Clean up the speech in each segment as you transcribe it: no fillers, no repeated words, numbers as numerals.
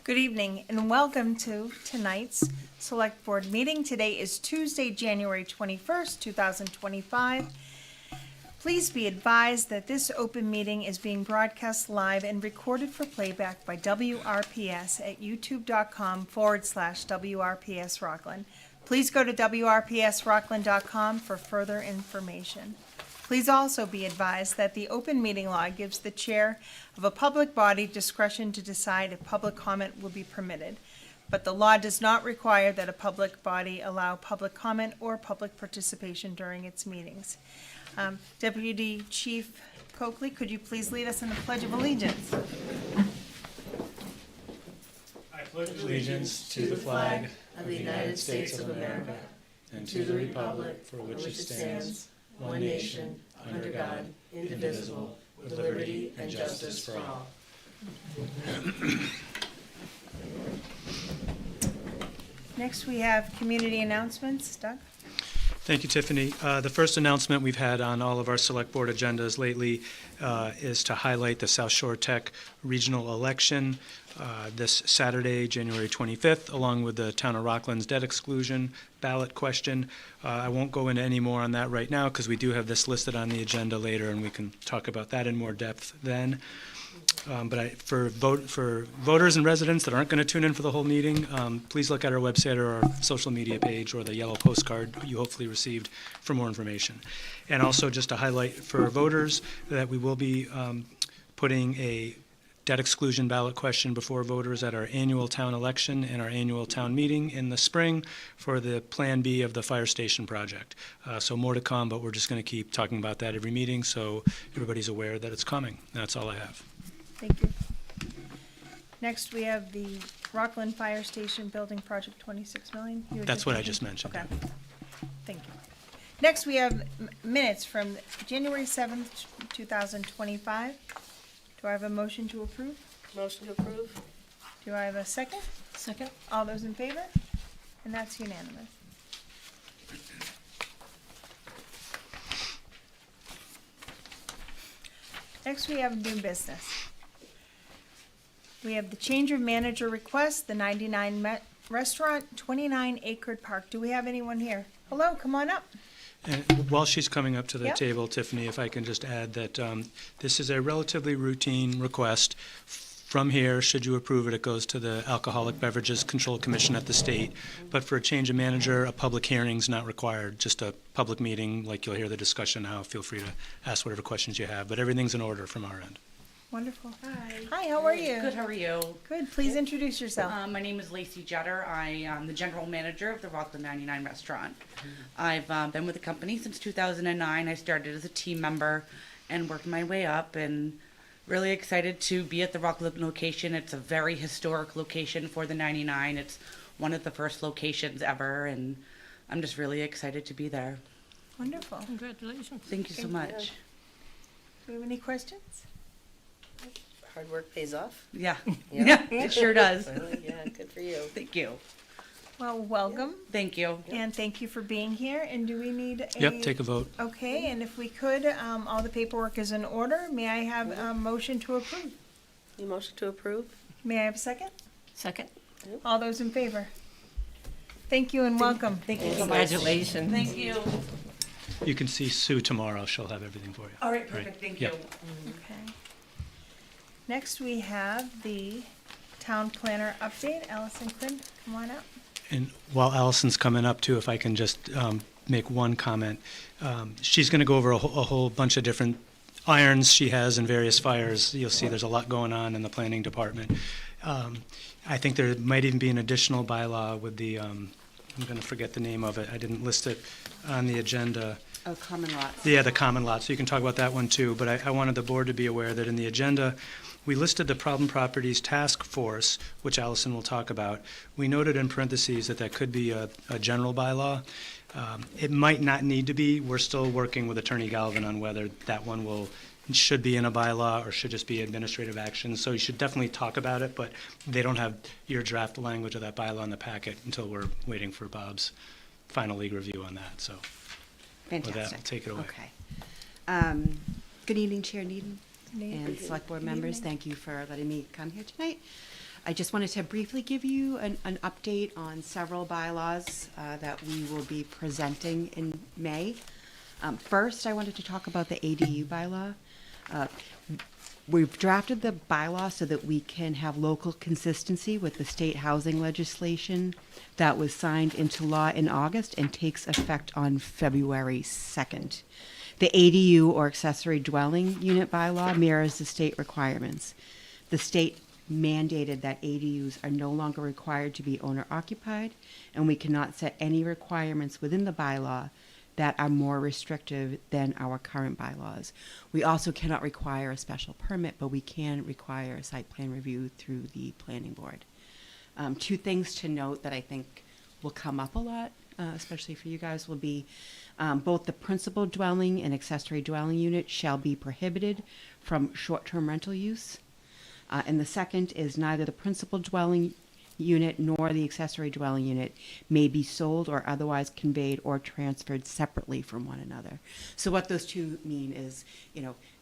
Good evening and welcome to tonight's Select Board meeting. Today is Tuesday, January 21st, 2025. Please be advised that this open meeting is being broadcast live and recorded for playback by WRPS at youtube.com/WRPS Rockland. Please go to WRPSRockland.com for further information. Please also be advised that the open meeting law gives the chair of a public body discretion to decide if public comment will be permitted, but the law does not require that a public body allow public comment or public participation during its meetings. Deputy Chief Coakley, could you please lead us in the Pledge of Allegiance? I pledge allegiance to the flag of the United States of America and to the republic for which it stands, one nation, under God, indivisible, with liberty and justice for all. Next, we have community announcements. Doug? Thank you, Tiffany. The first announcement we've had on all of our select board agendas lately is to highlight the South Shore Tech regional election this Saturday, January 25th, along with the Town of Rockland's debt exclusion ballot question. I won't go into any more on that right now because we do have this listed on the agenda later and we can talk about that in more depth then. But for voters and residents that aren't going to tune in for the whole meeting, please look at our website or our social media page or the yellow postcard you hopefully received for more information. And also just to highlight for voters that we will be putting a debt exclusion ballot question before voters at our annual town election and our annual town meeting in the spring for the Plan B of the fire station project. So more to come, but we're just going to keep talking about that every meeting so everybody's aware that it's coming. That's all I have. Thank you. Next, we have the Rockland Fire Station Building Project, 26 million. That's what I just mentioned. Okay. Thank you. Next, we have minutes from January 7th, 2025. Do I have a motion to approve? Motion to approve. Do I have a second? Second. All those in favor? And that's unanimous. Next, we have new business. We have the change of manager request, the 99 Restaurant, 29 Acre Park. Do we have anyone here? Hello, come on up. And while she's coming up to the Yep. table, Tiffany, if I can just add that this is a relatively routine request. From here, should you approve it, it goes to the Alcoholic Beverages Control Commission at the state. But for a change of manager, a public hearing is not required, just a public meeting, like you'll hear the discussion now. Feel free to ask whatever questions you have, but everything's in order from our end. Wonderful. Hi. Hi, how are you? Good, how are you? Good, please introduce yourself. My name is Lacey Jetter. I am the general manager of the Rockland 99 restaurant. I've been with the company since 2009. I started as a team member and worked my way up, and really excited to be at the Rockland location. It's a very historic location for the 99. It's one of the first locations ever, and I'm just really excited to be there. Wonderful. Congratulations. Thank you so Thank you. much. Do we have any questions? Hard work pays off. Yeah, Yeah. yeah, it sure does. Well, yeah, good for you. Thank you. Well, welcome, Thank you. and thank you for being here. And do we need a? Yep, take a vote. Okay, and if we could, all the paperwork is in order. May I have a motion to approve? You motion to approve? May I have a second? Second. All those in favor? Thank you and welcome. Thank you so much. Congratulations. Thank you. You can see Sue tomorrow. She'll have everything for you. All right, perfect. Thank Yeah. you. Okay. Next, we have the town planner update. Allison Quinn, come on up. And while Allison's coming up too, if I can just make one comment. She's going to go over a whole bunch of different irons she has in various fires. You'll see there's a lot going on in the planning department. I think there might even be an additional bylaw with the, I'm going to forget the name of it. I didn't list it on the agenda. Oh, common lots. Yeah, the common lot, so you can talk about that one too, but I wanted the board to be aware that in the agenda, we listed the Problem Properties Task Force, which Allison will talk about. We noted in parentheses that that could be a general bylaw. It might not need to be. We're still working with Attorney Galvin on whether that one should be in a bylaw or should just be administrative action. So you should definitely talk about it, but they don't have your draft language of that bylaw in the packet until we're waiting for Bob's final legal review on that, so. Fantastic. With that, I'll take it away. Okay. Good evening, Chair Needham Nate. and Select Board Good members. evening. Thank you for letting me come here tonight. I just wanted to briefly give you an update on several bylaws that we will be presenting in May. First, I wanted to talk about the ADU bylaw. We've drafted the bylaw so that we can have local consistency with the state housing legislation that was signed into law in August and takes effect on February 2nd. The ADU, or accessory dwelling unit bylaw, mirrors the state requirements. The state mandated that ADUs are no longer required to be owner occupied, and we cannot set any requirements within the bylaw that are more restrictive than our current bylaws. We also cannot require a special permit, but we can require a site plan review through the planning board. Two things to note that I think will come up a lot, especially for you guys, will be both the principal dwelling and accessory dwelling unit shall be prohibited from short-term rental use. And the second is neither the principal dwelling unit nor the accessory dwelling unit may be sold or otherwise conveyed or transferred separately from one another. So what those two mean is,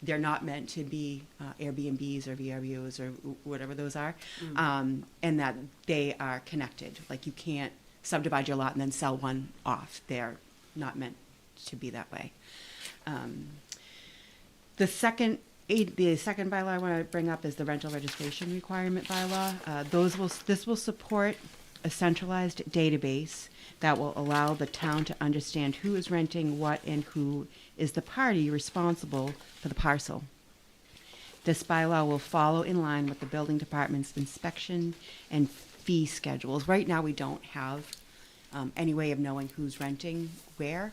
they're not meant to be Airbnbs or VRBOs or whatever those are, and that they are connected. Like, you can't subdivide your lot and then sell one off. They're not meant to be that way. The second bylaw I want to bring up is the rental registration requirement bylaw. This will support a centralized database that will allow the town to understand who is renting what and who is the party responsible for the parcel. This bylaw will follow in line with the building department's inspection and fee schedules. Right now, we don't have any way of knowing who's renting where.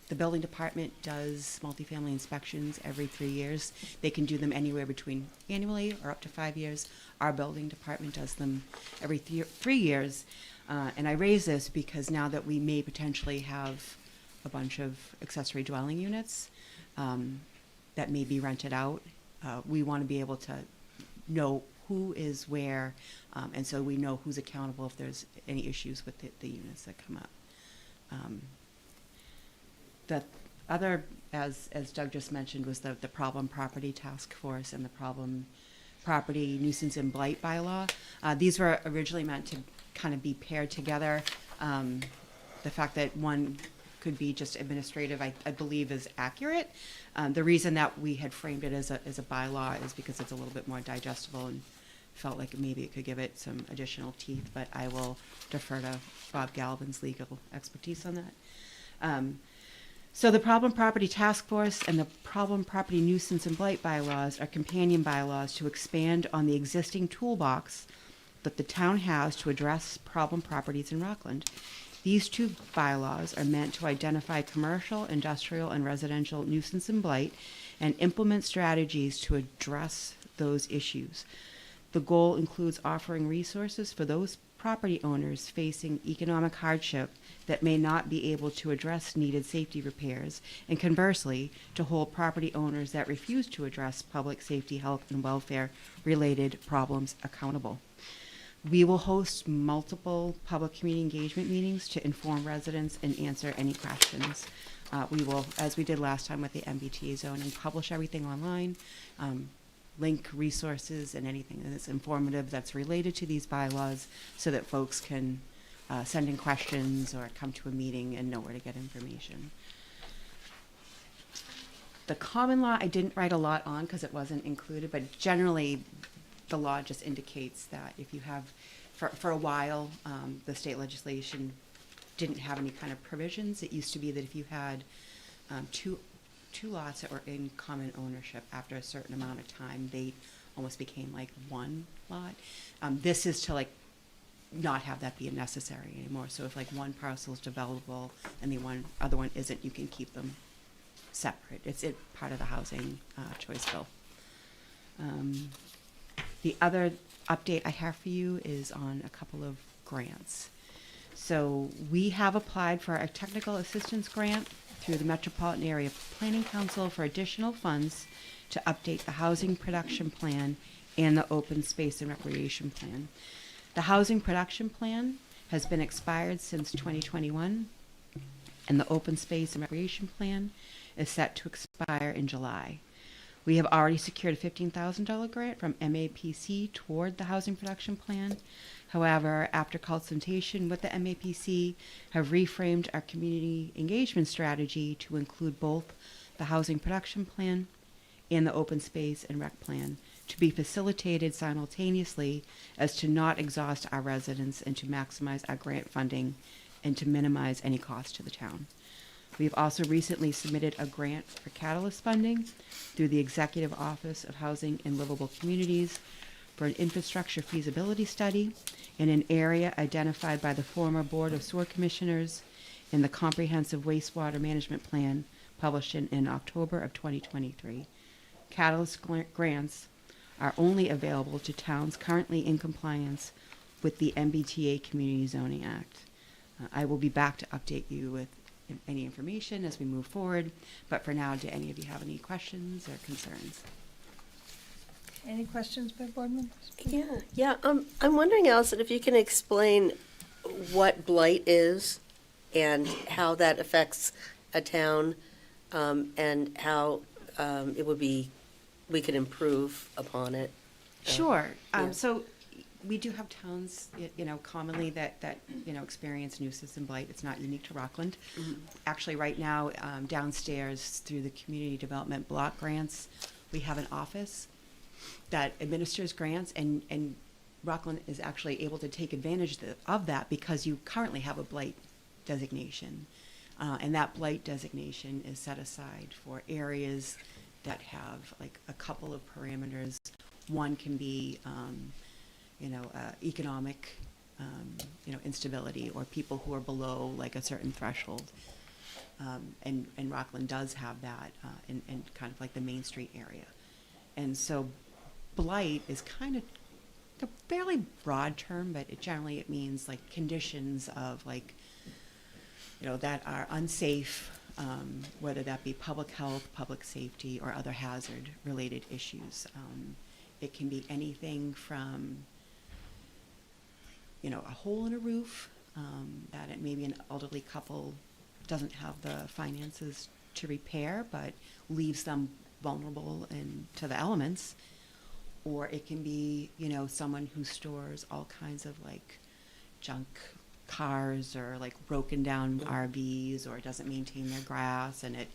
The building department does multifamily inspections every 3 years. They can do them anywhere between annually or up to 5 years. Our building department does them every 3 years. And I raise this because now that we may potentially have a bunch of accessory dwelling units that may be rented out, we want to be able to know who is where, and so we know who's accountable if there's any issues with the units that come up. The other, as Doug just mentioned, was the problem property task force and the problem property nuisance and blight bylaw. These were originally meant to kind of be paired together. The fact that one could be just administrative, I believe, is accurate. The reason that we had framed it as a bylaw is because it's a little bit more digestible and felt like maybe it could give it some additional teeth, but I will defer to Bob Galvin's legal expertise on that. So the Problem Property Task Force and the Problem Property Nuisance and Blight bylaws are companion bylaws to expand on the existing toolbox that the town has to address problem properties in Rockland. These two bylaws are meant to identify commercial, industrial, and residential nuisance and blight and implement strategies to address those issues. The goal includes offering resources for those property owners facing economic hardship that may not be able to address needed safety repairs, and conversely, to hold property owners that refuse to address public safety, health, and welfare related problems accountable. We will host multiple public community engagement meetings to inform residents and answer any questions. We will, as we did last time with the MBTA zoning, publish everything online, link resources and anything that's informative that's related to these bylaws so that folks can send in questions or come to a meeting and know where to get information. The common law I didn't write a lot on because it wasn't included, but generally the law just indicates that if you have, for a while, the state legislation didn't have any kind of provisions. It used to be that if you had two lots that were in common ownership, after a certain amount of time, they almost became like one lot. This is to not have that be necessary anymore. So if one parcel is developable and the other one isn't, you can keep them separate. It's part of the housing choice bill. The other update I have for you is on a couple of grants. So we have applied for a technical assistance grant through the Metropolitan Area Planning Council for additional funds to update the housing production plan and the open space and recreation plan. The housing production plan has been expired since 2021, and the open space and recreation plan is set to expire in July. We have already secured a $15,000 grant from MAPC toward the Housing Production Plan. However, after consultation with the MAPC, have reframed our community engagement strategy to include both the Housing Production Plan and the Open Space and Rec Plan to be facilitated simultaneously as to not exhaust our residents and to maximize our grant funding and to minimize any cost to the town. We've also recently submitted a grant for catalyst funding through the Executive Office of Housing and Livable Communities for an infrastructure feasibility study in an area identified by the former Board of Sewer Commissioners in the Comprehensive Wastewater Management Plan published in October of 2023. Catalyst grants are only available to towns currently in compliance with the MBTA Community Zoning Act. I will be back to update you with any information as we move forward, but for now, do any of you have any questions or concerns? Any questions by board members? Yeah. I'm wondering, Allison, if you can explain what blight is and how that affects a town, and how we could improve upon it. Sure. Yeah. So we do have towns, commonly that experience nuisance and blight. It's not unique to Rockland. Mm-hmm. Actually, right now, downstairs through the community development block grants, we have an office that administers grants, and Rockland is actually able to take advantage of that because you currently have a blight designation. And that blight designation is set aside for areas that have like a couple of parameters. One can be, economic, instability, or people who are below like a certain threshold. And Rockland does have that in kind of like the Main Street area. And so blight is kind of a fairly broad term, but it means like conditions of like, that are unsafe, whether that be public health, public safety, or other hazard-related issues. It can be anything from, a hole in a roof, that it maybe an elderly couple doesn't have the finances to repair, but leaves them vulnerable to the elements. Or it can be, someone who stores all kinds of like junk cars or like broken down RVs, or doesn't maintain their grass, and it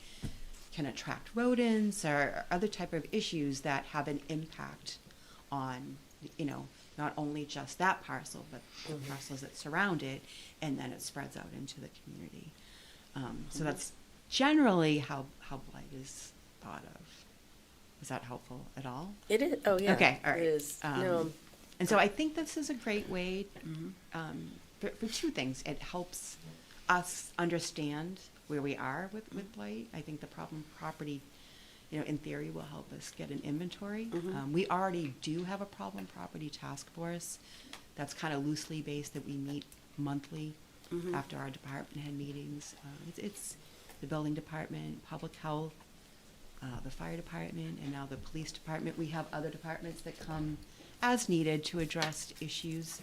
can attract rodents or other type of issues that have an impact on, not only just that parcel, but the parcels that surround it, and then it spreads out into the community. So that's generally how blight is thought of. Is that helpful at all? It is. Oh, yeah. Okay, all right. It is. No. And so I think this is a great way for two things. It helps us understand where we are with blight. I think the problem property, in theory, will help us get an inventory. We already do have a problem property task force that's kind of loosely based, that we meet monthly after our department head meetings. It's the building department, public health, the fire department, and now the police department. We have other departments that come as needed to address issues.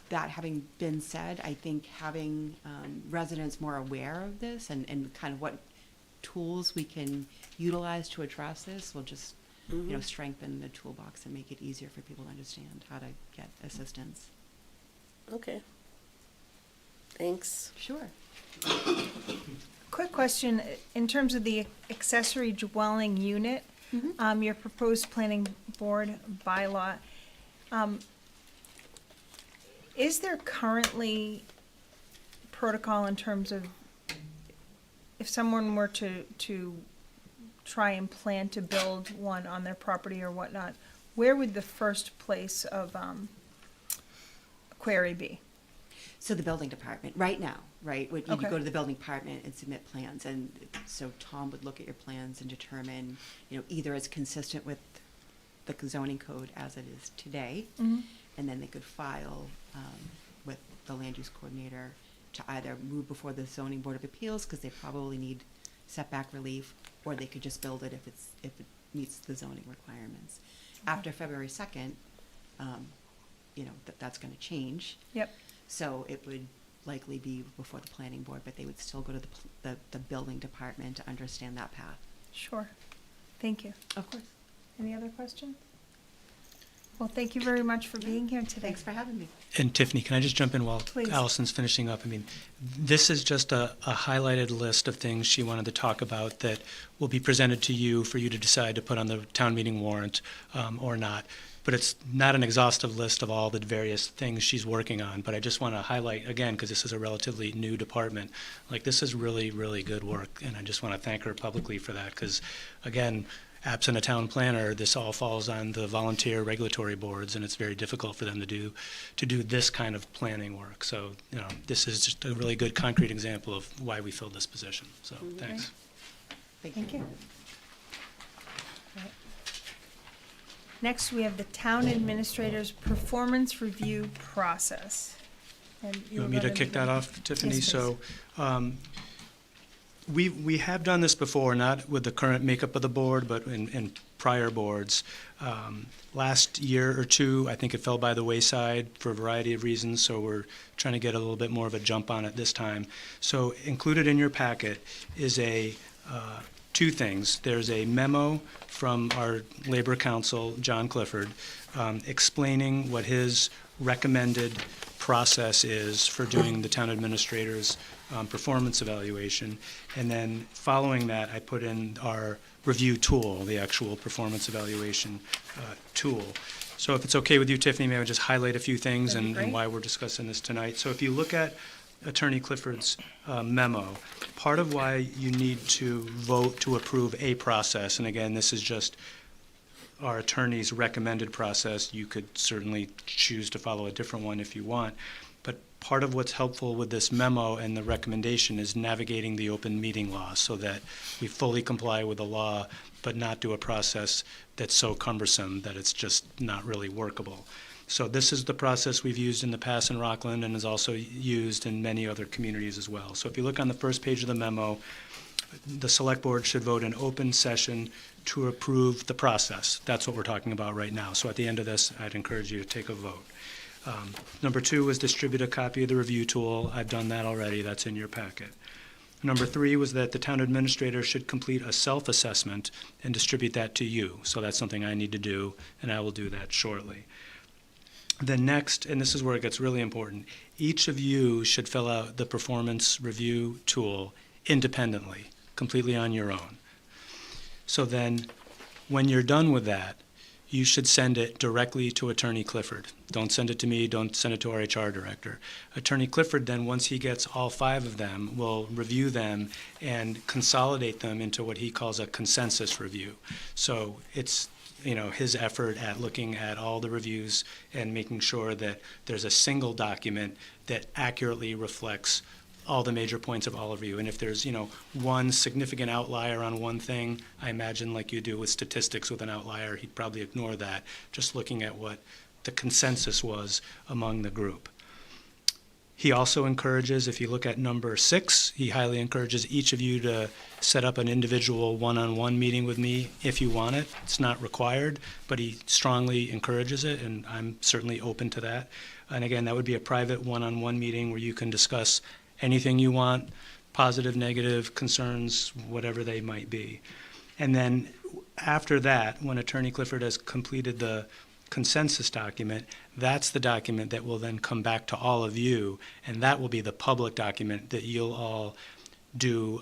That having been said, I think having residents more aware of this and kind of what tools we can utilize to address this will just strengthen the toolbox and make it easier for people to understand how to get assistance. Okay. Thanks. Sure. Quick question, in terms of the accessory dwelling unit, your proposed planning board bylaw, is there currently protocol in terms of if someone were to try and plan to build one on their property or whatnot, where would the first place of query be? So the building department, right now, right? You Okay. go to the building department and submit plans, and so Tom would look at your plans and determine, either it's consistent with the zoning code as it is today, and then they could file with the land use coordinator to either move before the zoning board of appeals, because they probably need setback relief, or they could just build it if it meets the zoning requirements. After February 2nd, that's going to change. Yep. So it would likely be before the planning board, but they would still go to the building department to understand that path. Sure. Thank you. Of course. Any other questions? Well, thank you very much for being here today. Thanks for having me. And Tiffany, can I just jump in while Please. Allison's finishing up? I mean, this is just a highlighted list of things she wanted to talk about that will be presented to you for you to decide to put on the town meeting warrant or not. But it's not an exhaustive list of all the various things she's working on. But I just want to highlight, again, because this is a relatively new department, like this is really, really good work. And I just want to thank her publicly for that because, again, absent a town planner, this all falls on the volunteer regulatory boards, and it's very difficult for them to do this kind of planning work. So, you know, this is just a really good concrete example of why we filled this position. So, thanks. Thank you. Right. Next, we have the town administrator's performance review process. And You want me to kick that off, Tiffany? Yes, please. So, we have done this before, not with the current makeup of the board, but in prior boards. Last year or two, I think it fell by the wayside for a variety of reasons, so we're trying to get a little bit more of a jump on it this time. So included in your packet is two things. There's a memo from our Labor Counsel, John Clifford, explaining what his recommended process is for doing the town administrator's performance evaluation. And then following that, I put in our review tool, the actual performance evaluation tool. So if it's okay with you, Tiffany, may I just highlight a few things That'd be and great. why we're discussing this tonight. So if you look at Attorney Clifford's memo, part of why you need to vote to approve a process, and again, this is just our attorney's recommended process. You could certainly choose to follow a different one if you want. But part of what's helpful with this memo and the recommendation is navigating the open meeting law so that we fully comply with the law, but not do a process that's so cumbersome that it's just not really workable. So this is the process we've used in the past in Rockland and is also used in many other communities as well. So if you look on the first page of the memo, the select board should vote in open session to approve the process. That's what we're talking about right now. So at the end of this, I'd encourage you to take a vote. Number 2 was distribute a copy of the review tool. I've done that already. That's in your packet. Number 3 was that the town administrator should complete a self-assessment and distribute that to you. So that's something I need to do, and I will do that shortly. Then next, and this is where it gets really important, each of you should fill out the performance review tool independently, completely on your own. So then, when you're done with that, you should send it directly to Attorney Clifford. Don't send it to me, don't send it to our HR director. Attorney Clifford then, once he gets all 5 of them, will review them and consolidate them into what he calls a consensus review. So it's his effort at looking at all the reviews and making sure that there's a single document that accurately reflects all the major points of all of you. And if there's, one significant outlier on one thing, I imagine like you do with statistics with an outlier, he'd probably ignore that, just looking at what the consensus was among the group. He also encourages, if you look at number 6, he highly encourages each of you to set up an individual one-on-one meeting with me if you want it. It's not required, but he strongly encourages it, and I'm certainly open to that. And again, that would be a private one-on-one meeting where you can discuss anything you want, positive, negative, concerns, whatever they might be. And then after that, when Attorney Clifford has completed the consensus document, that's the document that will then come back to all of you, and that will be the public document that you'll all do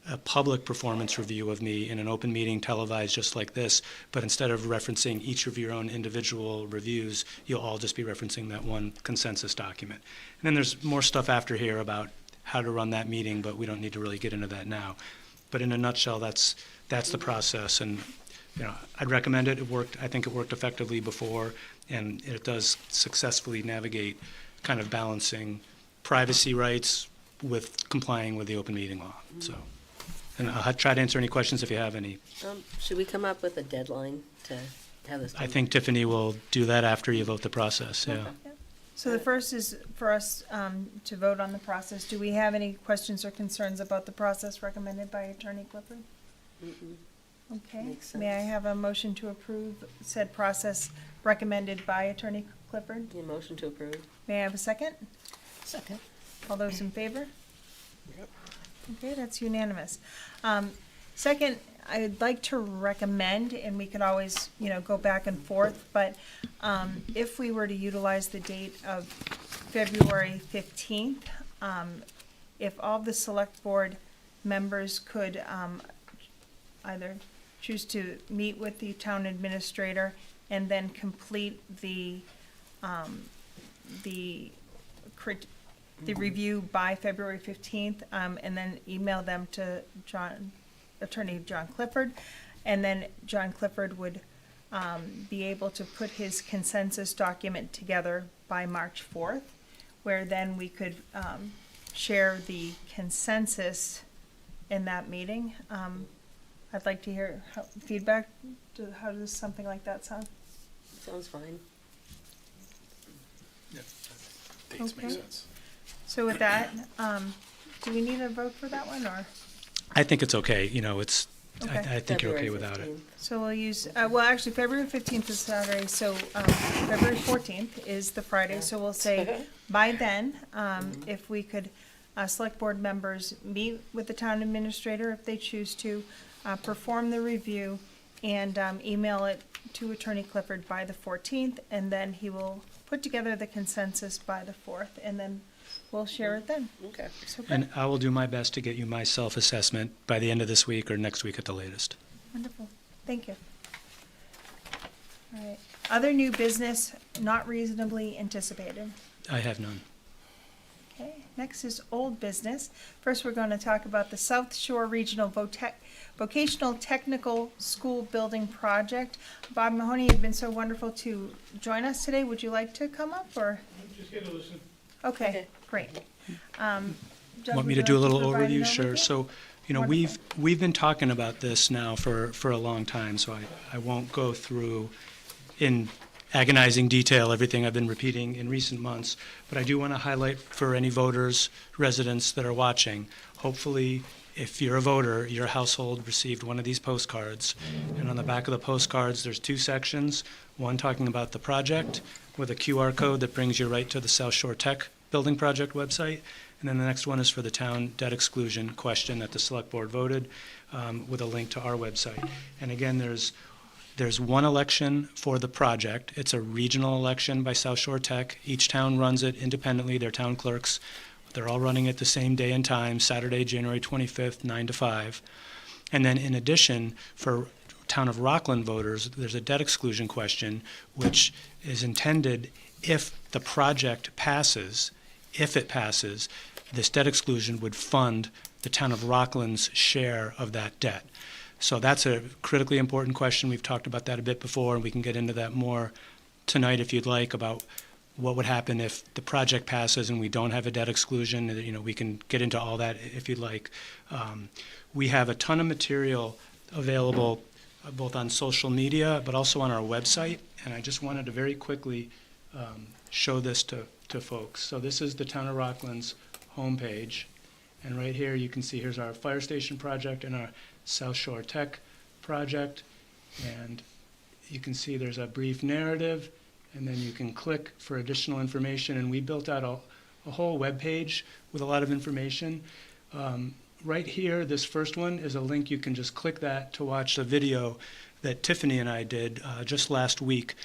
a public performance review of me in an open meeting televised just like this, but instead of referencing each of your own individual reviews, you'll all just be referencing that one consensus document. And then there's more stuff after here about how to run that meeting, but we don't need to really get into that now. But in a nutshell, that's the process, and I'd recommend it. I think it worked effectively before, and it does successfully navigate kind of balancing privacy rights with complying with the open meeting law. So, and I'll try to answer any questions if you have any. Should we come up with a deadline to have this? I think Tiffany will do that after you vote the process, yeah. So the first is for us to vote on the process. Do we have any questions or concerns about the process recommended by Attorney Clifford? Okay. Makes May I sense. have a motion to approve said process recommended by Attorney Clifford? Your motion to approve? May I have a second? Second. All those in favor? Okay, that's unanimous. Second, I'd like to recommend, and we could always, go back and forth, but if we were to utilize the date of February 15th, if all the select board members could either choose to meet with the town administrator and then complete the review by February 15th, and then email them to Attorney John Clifford, and then John Clifford would be able to put his consensus document together by March 4th, where then we could share the consensus in that meeting. I'd like to hear feedback. How does something like that sound? Sounds fine. Dates make Okay. sense. So with that, do we need a vote for that one, or? I think it's okay, it's, Okay. I think you're okay February without it. 15th. So we'll use, well, actually, February 15th is Saturday, so February 14th is the Friday, so we'll say by then, if we could, select board members meet with the town administrator if they choose to, perform the review, and email it to Attorney Clifford by the 14th, and then he will put together the consensus by the 4th, and then we'll share it then. Okay. So good. And I will do my best to get you my self-assessment by the end of this week or next week at the latest. Wonderful, thank you. All right, other new business not reasonably anticipated. I have none. Okay, next is old business. First, we're going to talk about the South Shore Regional Vocational Technical School Building Project. Bob Mahoney, you've been so wonderful to join us today. Would you like to come up, or? Just here to listen. Okay, Okay. great. Doug, Want me would to you do a like little provide an overview? Sure. overview? So, Wonderful. we've been talking about this now for a long time, so I won't go through in agonizing detail everything I've been repeating in recent months, but I do want to highlight for any voters, residents that are watching, hopefully, if you're a voter, your household received one of these postcards. And on the back of the postcards, there's two sections, one talking about the project with a QR code that brings you right to the South Shore Tech Building Project website. And then the next one is for the town debt exclusion question that the select board voted, with a link to our website. And again, there's one election for the project. It's a regional election by South Shore Tech. Each town runs it independently, their town clerks. They're all running it the same day and time, Saturday, January 25th, 9 to 5. And then in addition, for town of Rockland voters, there's a debt exclusion question, which is intended if the project passes, if it passes, this debt exclusion would fund the town of Rockland's share of that debt. So that's a critically important question. We've talked about that a bit before, and we can get into that more tonight if you'd like, about what would happen if the project passes and we don't have a debt exclusion. We can get into all that if you'd like. We have a ton of material available both on social media but also on our website, and I just wanted to very quickly show this to folks. So this is the Town of Rockland's homepage, and right here you can see here's our fire station project and our South Shore Tech project, and you can see there's a brief narrative, and then you can click for additional information, and we built out a whole web page with a lot of information. Right here, this first one is a link. You can just click that to watch a video that Tiffany and I did just last week,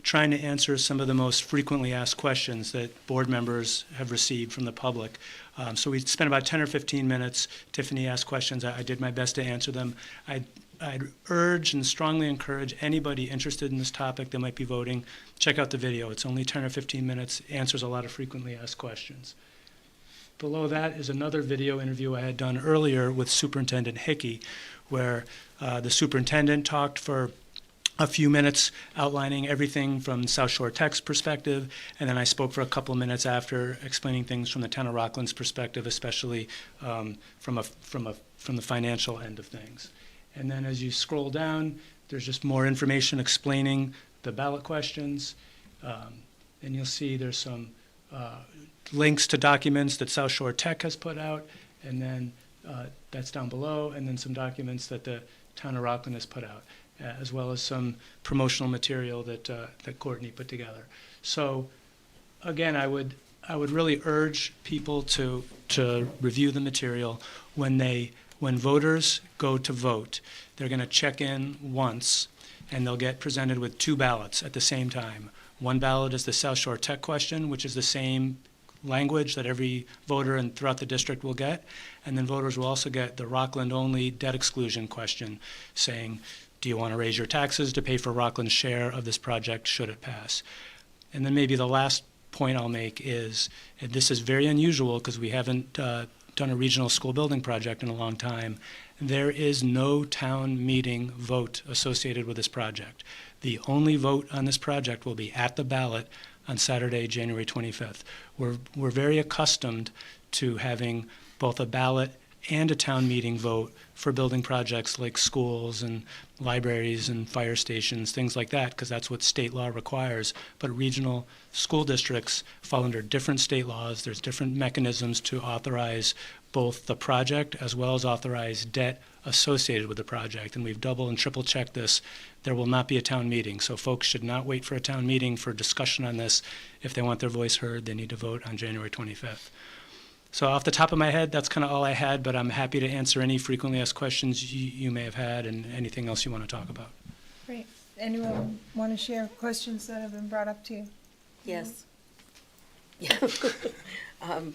trying to answer some of the most frequently asked questions that board members have received from the public. So we spent about 10 or 15 minutes. Tiffany asked questions. I did my best to answer them. I'd urge and strongly encourage anybody interested in this topic that might be voting, check out the video. It's only 10 or 15 minutes, answers a lot of frequently asked questions. Below that is another video interview I had done earlier with Superintendent Hickey, where the superintendent talked for a few minutes outlining everything from South Shore Tech's perspective, and then I spoke for a couple of minutes after explaining things from the town of Rockland's perspective, especially from the financial end of things. And then as you scroll down, there's just more information explaining the ballot questions, and you'll see there's some links to documents that South Shore Tech has put out, and then that's down below, and then some documents that the town of Rockland has put out, as well as some promotional material that Courtney put together. So again, I would really urge people to review the material. When they when voters go to vote, they're going to check in once, and they'll get presented with 2 ballots at the same time. One ballot is the South Shore Tech question, which is the same language that every voter and throughout the district will get. And then voters will also get the Rockland-only debt exclusion question, saying, do you want to raise your taxes to pay for Rockland's share of this project should it pass? And then maybe the last point I'll make is, and this is very unusual because we haven't done a regional school building project in a long time, there is no town meeting vote associated with this project. The only vote on this project will be at the ballot on Saturday, January 25th. We're very accustomed to having both a ballot and a town meeting vote for building projects like schools and libraries and fire stations, things like that, because that's what state law requires. But regional school districts fall under different state laws. There's different mechanisms to authorize both the project as well as authorize debt associated with the project. And we've double and triple checked this. There will not be a town meeting. So folks should not wait for a town meeting for discussion on this. If they want their voice heard, they need to vote on January 25th. So off the top of my head, that's kind of all I had, but I'm happy to answer any frequently asked questions you may have had and anything else you want to talk about. Great. Anyone want to share questions that have been brought up to you? Yes. Yeah. I'm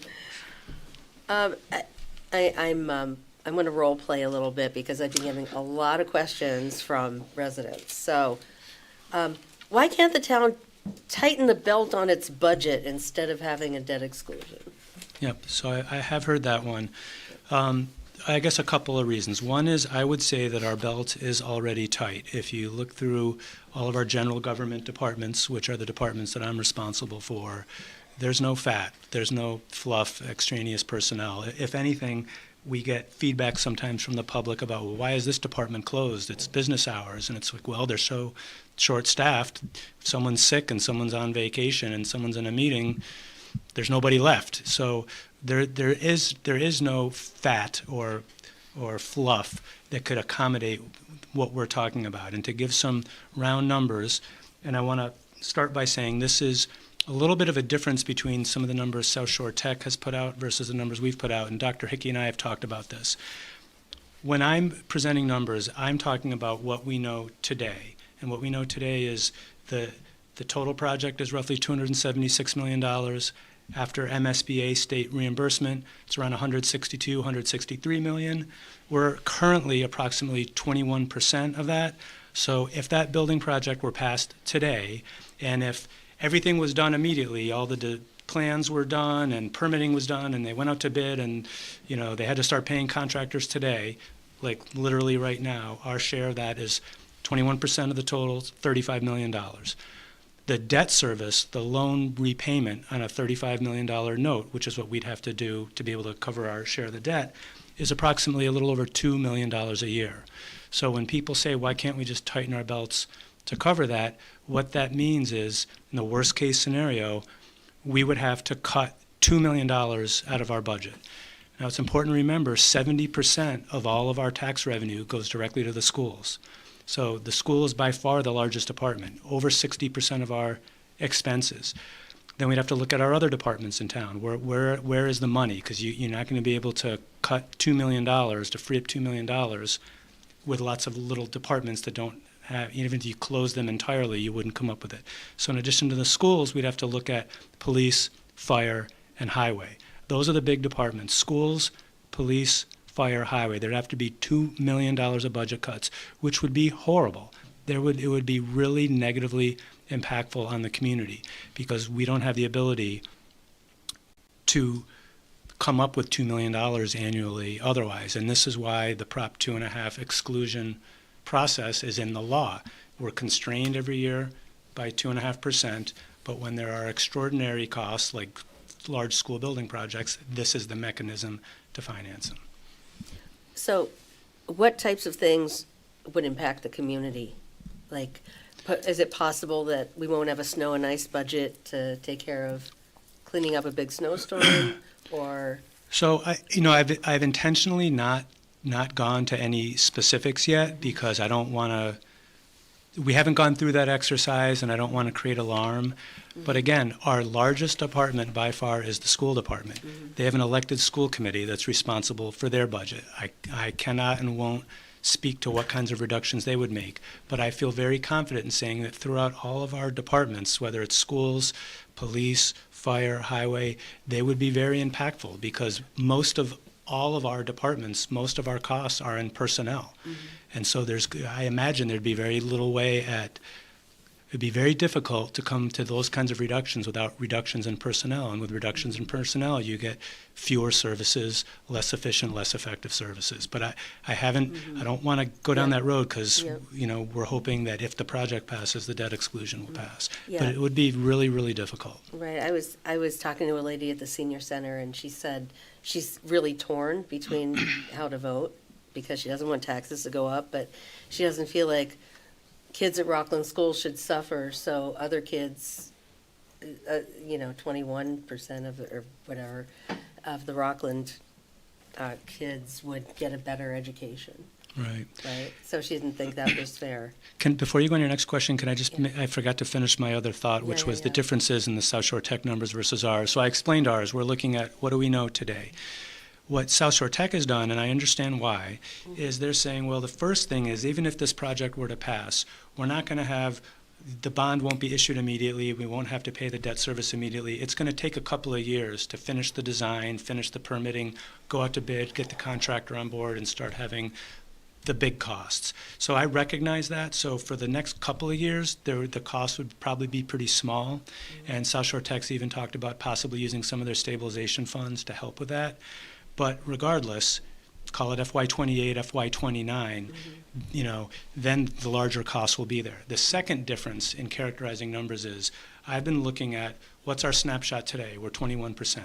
going to role play a little bit because I've been getting a lot of questions from residents. So, why can't the town tighten the belt on its budget instead of having a debt exclusion? Yep, so I have heard that one. I guess a couple of reasons. One is I would say that our belt is already tight. If you look through all of our general government departments, which are the departments that I'm responsible for, there's no fat, there's no fluff, extraneous personnel. If anything, we get feedback sometimes from the public about, well, why is this department closed? It's business hours. And it's like, well, they're so short-staffed. If someone's sick and someone's on vacation and someone's in a meeting, there's nobody left. So there is no fat or fluff that could accommodate what we're talking about. And to give some round numbers, and I want to start by saying this is a little bit of a difference between some of the numbers South Shore Tech has put out versus the numbers we've put out, and Dr. Hickey and I have talked about this. When I'm presenting numbers, I'm talking about what we know today. And what we know today is the total project is roughly $276 million. After MSBA state reimbursement, it's around $162, $163 million. We're currently approximately 21% of that. So if that building project were passed today, and if everything was done immediately, all the plans were done and permitting was done and they went out to bid and they had to start paying contractors today, like literally right now, our share of that is 21% of the total, $35 million. The debt service, the loan repayment on a $35 million note, which is what we'd have to do to be able to cover our share of the debt, is approximately a little over $2 million a year. So when people say, why can't we just tighten our belts to cover that, what that means is, in the worst case scenario, we would have to cut $2 million out of our budget. Now it's important to remember 70% of all of our tax revenue goes directly to the schools. So the school is by far the largest department, over 60% of our expenses. Then we'd have to look at our other departments in town. Where is the money? Because you're not going to be able to cut $2 million, to free up $2 million with lots of little departments that don't have, even if you close them entirely, you wouldn't come up with it. So in addition to the schools, we'd have to look at police, fire, and highway. Those are the big departments: schools, police, fire, highway. There'd have to be $2 million of budget cuts, which would be horrible. It would be really negatively impactful on the community because we don't have the ability to come up with $2 million annually otherwise. And this is why the Prop 2.5 exclusion process is in the law. We're constrained every year by 2.5%, but when there are extraordinary costs like large school building projects, this is the mechanism to finance them. So, what types of things would impact the community? Like, is it possible that we won't have a snow and ice budget to take care of cleaning up a big snowstorm, or? So, I've intentionally not gone to any specifics yet because I don't want to we haven't gone through that exercise, and I don't want to create alarm. But again, our largest department by far is the school department. They have an elected school committee that's responsible for their budget. I cannot and won't speak to what kinds of reductions they would make, but I feel very confident in saying that throughout all of our departments, whether it's schools, police, fire, highway, they would be very impactful, because most of all of our departments, most of our costs are in personnel. And so I imagine there'd be very little way it'd be very difficult to come to those kinds of reductions without reductions in personnel. And with reductions in personnel, you get fewer services, less efficient, less effective services. But I don't want to go down that road, because, we're hoping that if the project passes, the debt exclusion will pass. Yeah. But it would be really, really difficult. Right, I was talking to a lady at the senior center, and she said she's really torn between how to vote, because she doesn't want taxes to go up, but she doesn't feel like kids at Rockland schools should suffer, so other kids, 21% of, or whatever, of the Rockland kids would get a better education, Right. right? So she didn't think that was fair. Before you go on your next question, can I just, Yeah. I forgot to finish my other thought, which Yeah, was the yeah. differences in the South Shore Tech numbers versus ours. So I explained ours. We're looking at what do we know today. What South Shore Tech has done, and I understand why, is they're saying, well, the first thing is, even if this project were to pass, we're not going to have, the bond won't be issued immediately, we won't have to pay the debt service immediately. It's going to take a couple of years to finish the design, finish the permitting, go out to bid, get the contractor on board, and start having the big costs. So I recognize that. So for the next couple of years, the cost would probably be pretty small. And South Shore Tech's even talked about possibly using some of their stabilization funds to help with that. But regardless, call it FY28, FY29, then the larger costs will be there. The second difference in characterizing numbers is, I've been looking at what's our snapshot today. We're 21%.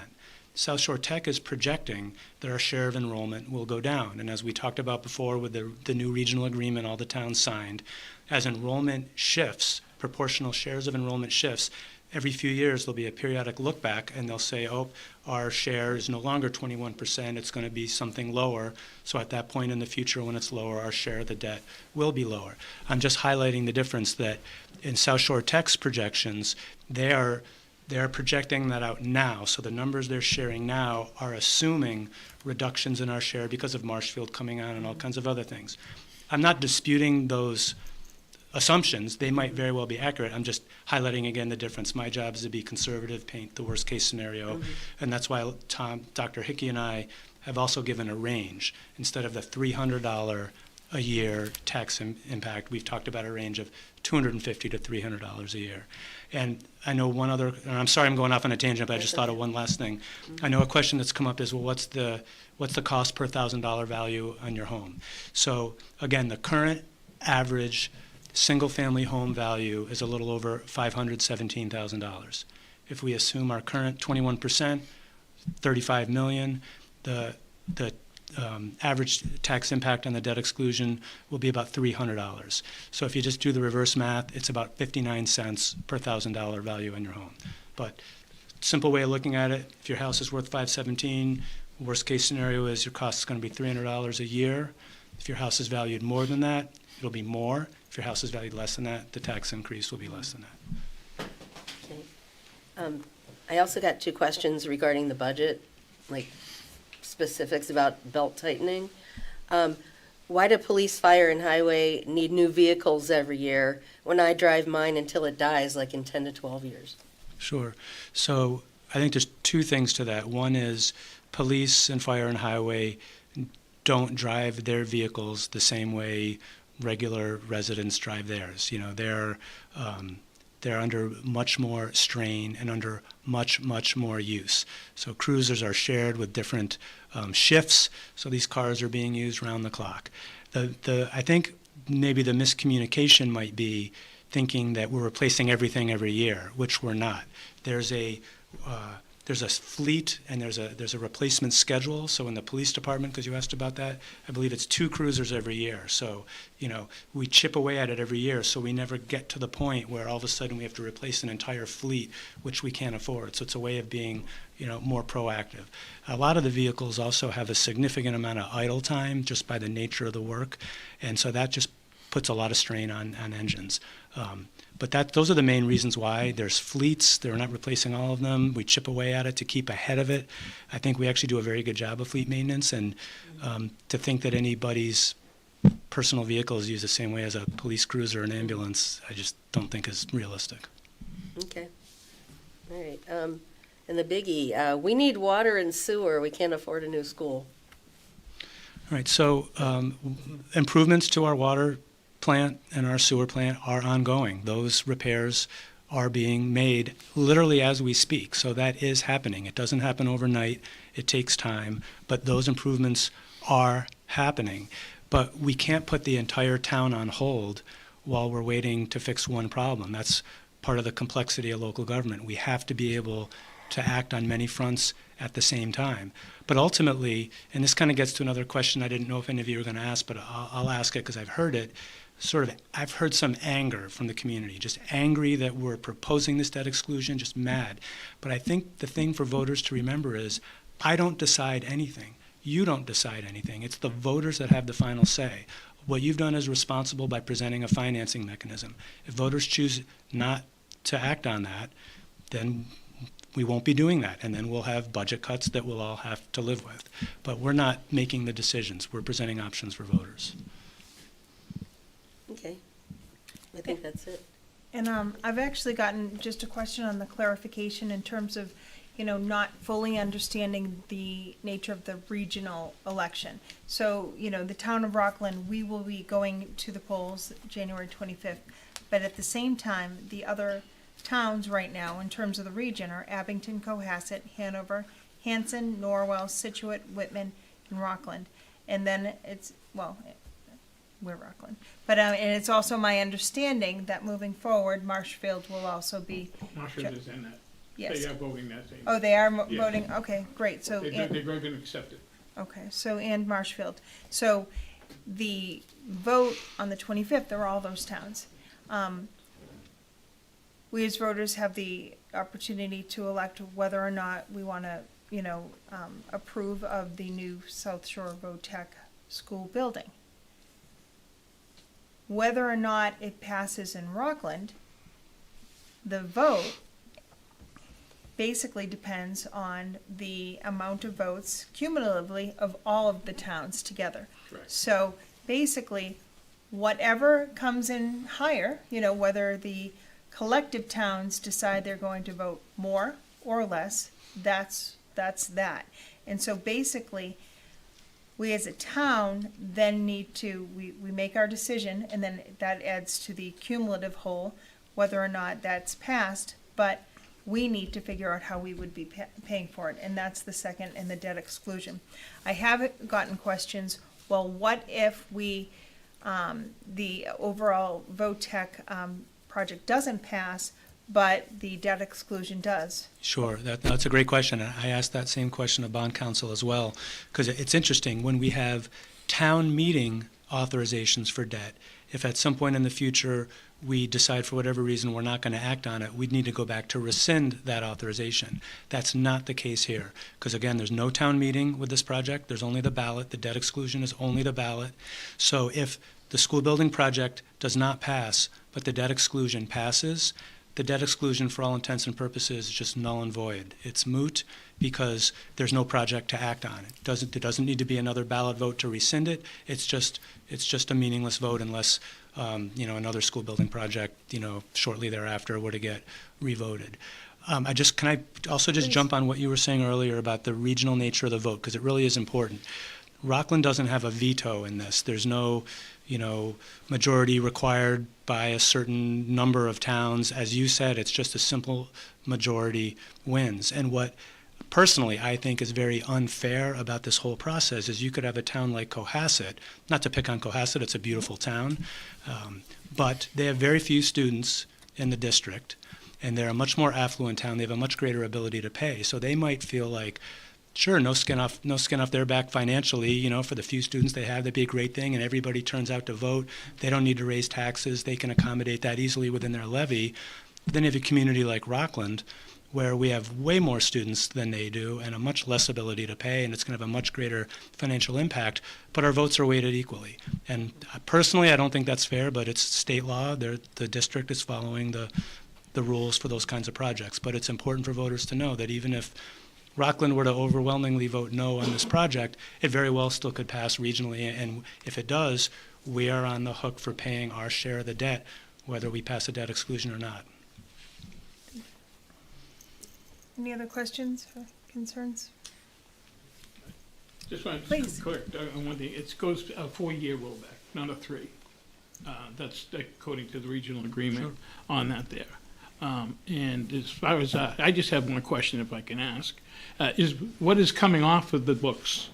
South Shore Tech is projecting that our share of enrollment will go down. And as we talked about before with the new regional agreement all the towns signed, as enrollment shifts, proportional shares of enrollment shifts, every few years there'll be a periodic look back, and they'll say, oh, our share is no longer 21%, it's going to be something lower. So at that point in the future, when it's lower, our share of the debt will be lower. I'm just highlighting the difference that in South Shore Tech's projections, they're projecting that out now. So the numbers they're sharing now are assuming reductions in our share because of Marshfield coming on and all kinds of other things. I'm not disputing those assumptions. They might very well be accurate. I'm just highlighting again the difference. My job is to be conservative, paint the worst case scenario, and that's why Dr. Hickey and I have also given a range. Instead of the $300 a year tax impact, we've talked about a range of $250 to $300 a year. And I know one other, and I'm sorry I'm going off on a tangent, but I just thought of one last thing. I know a question that's come up is, well, what's the cost per $1,000 value on your home? So again, the current average single-family home value is a little over $517,000. If we assume our current 21%, $35 million, the average tax impact on the debt exclusion will be about $300. So if you just do the reverse math, it's about 59 cents per $1,000 value in your home. But simple way of looking at it, if your house is worth $517, worst case scenario is your cost is going to be $300 a year. If your house is valued more than that, it'll be more. If your house is valued less than that, the tax increase will be less than that. Okay. I also got two questions regarding the budget, like specifics about belt tightening. Why do police, fire, and highway need new vehicles every year when I drive mine until it dies, like in 10 to 12 years? Sure. So I think there's two things to that. One is police and fire and highway don't drive their vehicles the same way regular residents drive theirs. They're under much more strain and under much more use. So cruisers are shared with different shifts, so these cars are being used round the clock. I think maybe the miscommunication might be thinking that we're replacing everything every year, which we're not. There's a fleet and there's a replacement schedule. So in the police department, because you asked about that, I believe it's 2 cruisers every year. So, we chip away at it every year, so we never get to the point where all of a sudden we have to replace an entire fleet, which we can't afford. So it's a way of being, more proactive. A lot of the vehicles also have a significant amount of idle time just by the nature of the work. And so that just puts a lot of strain on engines. But those are the main reasons why. There's fleets. They're not replacing all of them. We chip away at it to keep ahead of it. I think we actually do a very good job of fleet maintenance. And to think that anybody's personal vehicle is used the same way as a police cruiser or an ambulance, I just don't think is realistic. Okay. All right. And the biggie, we need water and sewer. We can't afford a new school. All right, so improvements to our water plant and our sewer plant are ongoing. Those repairs are being made literally as we speak. So that is happening. It doesn't happen overnight. It takes time, but those improvements are happening. But we can't put the entire town on hold while we're waiting to fix one problem. That's part of the complexity of local government. We have to be able to act on many fronts at the same time. But ultimately, and this kind of gets to another question I didn't know if any of you were going to ask, but I'll ask it because I've heard it. I've heard some anger from the community, just angry that we're proposing this debt exclusion, just mad. But I think the thing for voters to remember is, I don't decide anything. You don't decide anything. It's the voters that have the final say. What you've done is responsible by presenting a financing mechanism. If voters choose not to act on that, then we won't be doing that, and then we'll have budget cuts that we'll all have to live with. But we're not making the decisions. We're presenting options for voters. Okay. I think that's it. And I've actually gotten just a question on the clarification in terms of, not fully understanding the nature of the regional election. So, the town of Rockland, we will be going to the polls January 25th. But at the same time, the other towns right now, in terms of the region, are Abington, Cohasset, Hanover, Hanson, Norwell, Situate, Whitman, and Rockland. And then we're Rockland. But and it's also my understanding that moving forward, Marshfield will also be. Marshfield is in that. Yes. They are voting that same. Oh, they are Yeah. voting. Okay, great. So They're going to accept it. okay, so and Marshfield. So the vote on the 25th are all those towns. We as voters have the opportunity to elect whether or not we want to, approve of the new South Shore VOTech school building. Whether or not it passes in Rockland, the vote basically depends on the amount of votes cumulatively of all of the towns together. Correct. So basically, whatever comes in higher, whether the collective towns decide they're going to vote more or less, that's that. And so basically, we as a town then need to, we make our decision, and then that adds to the cumulative whole, whether or not that's passed, but we need to figure out how we would be paying for it, and that's the second and the debt exclusion. I have gotten questions, well, what if we, the overall VOTech project doesn't pass, but the debt exclusion does? Sure, that's a great question. I asked that same question of bond counsel as well, because it's interesting, when we have town meeting authorizations for debt, if at some point in the future we decide for whatever reason we're not going to act on it, we'd need to go back to rescind that authorization. That's not the case here, because again, there's no town meeting with this project. There's only the ballot. The debt exclusion is only the ballot. So if the school building project does not pass, but the debt exclusion passes, the debt exclusion, for all intents and purposes, is just null and void. It's moot because there's no project to act on. There doesn't need to be another ballot vote to rescind it. It's just a meaningless vote unless another school building project shortly thereafter were to get revoted. Can I also just jump on what you were saying earlier about the regional nature of the vote, because it really is important. Rockland doesn't have a veto in this. There's no majority required by a certain number of towns. As you said, it's just a simple majority wins. And what personally I think is very unfair about this whole process is you could have a town like Cohasset, not to pick on Cohasset, it's a beautiful town, but they have very few students in the district, and they're a much more affluent town. They have a much greater ability to pay. So they might feel like, sure, no skin off their back financially, for the few students they have, that'd be a great thing, and everybody turns out to vote. They don't need to raise taxes. They can accommodate that easily within their levy. But then you have a community like Rockland, where we have way more students than they do and a much less ability to pay, and it's going to have a much greater financial impact, but our votes are weighted equally. And personally, I don't think that's fair, but it's state law. The district is following the rules for those kinds of projects. But it's important for voters to know that even if Rockland were to overwhelmingly vote no on this project, it very well still could pass regionally, and if it does, we are on the hook for paying our share of the debt, whether we pass a debt exclusion or not. Any other questions or concerns? Just want Please. to correct on one thing. It goes a 4-year rollback, not a 3. That's according to the regional agreement on that there. And as far as, I just have one question if I can ask. What is coming off of the books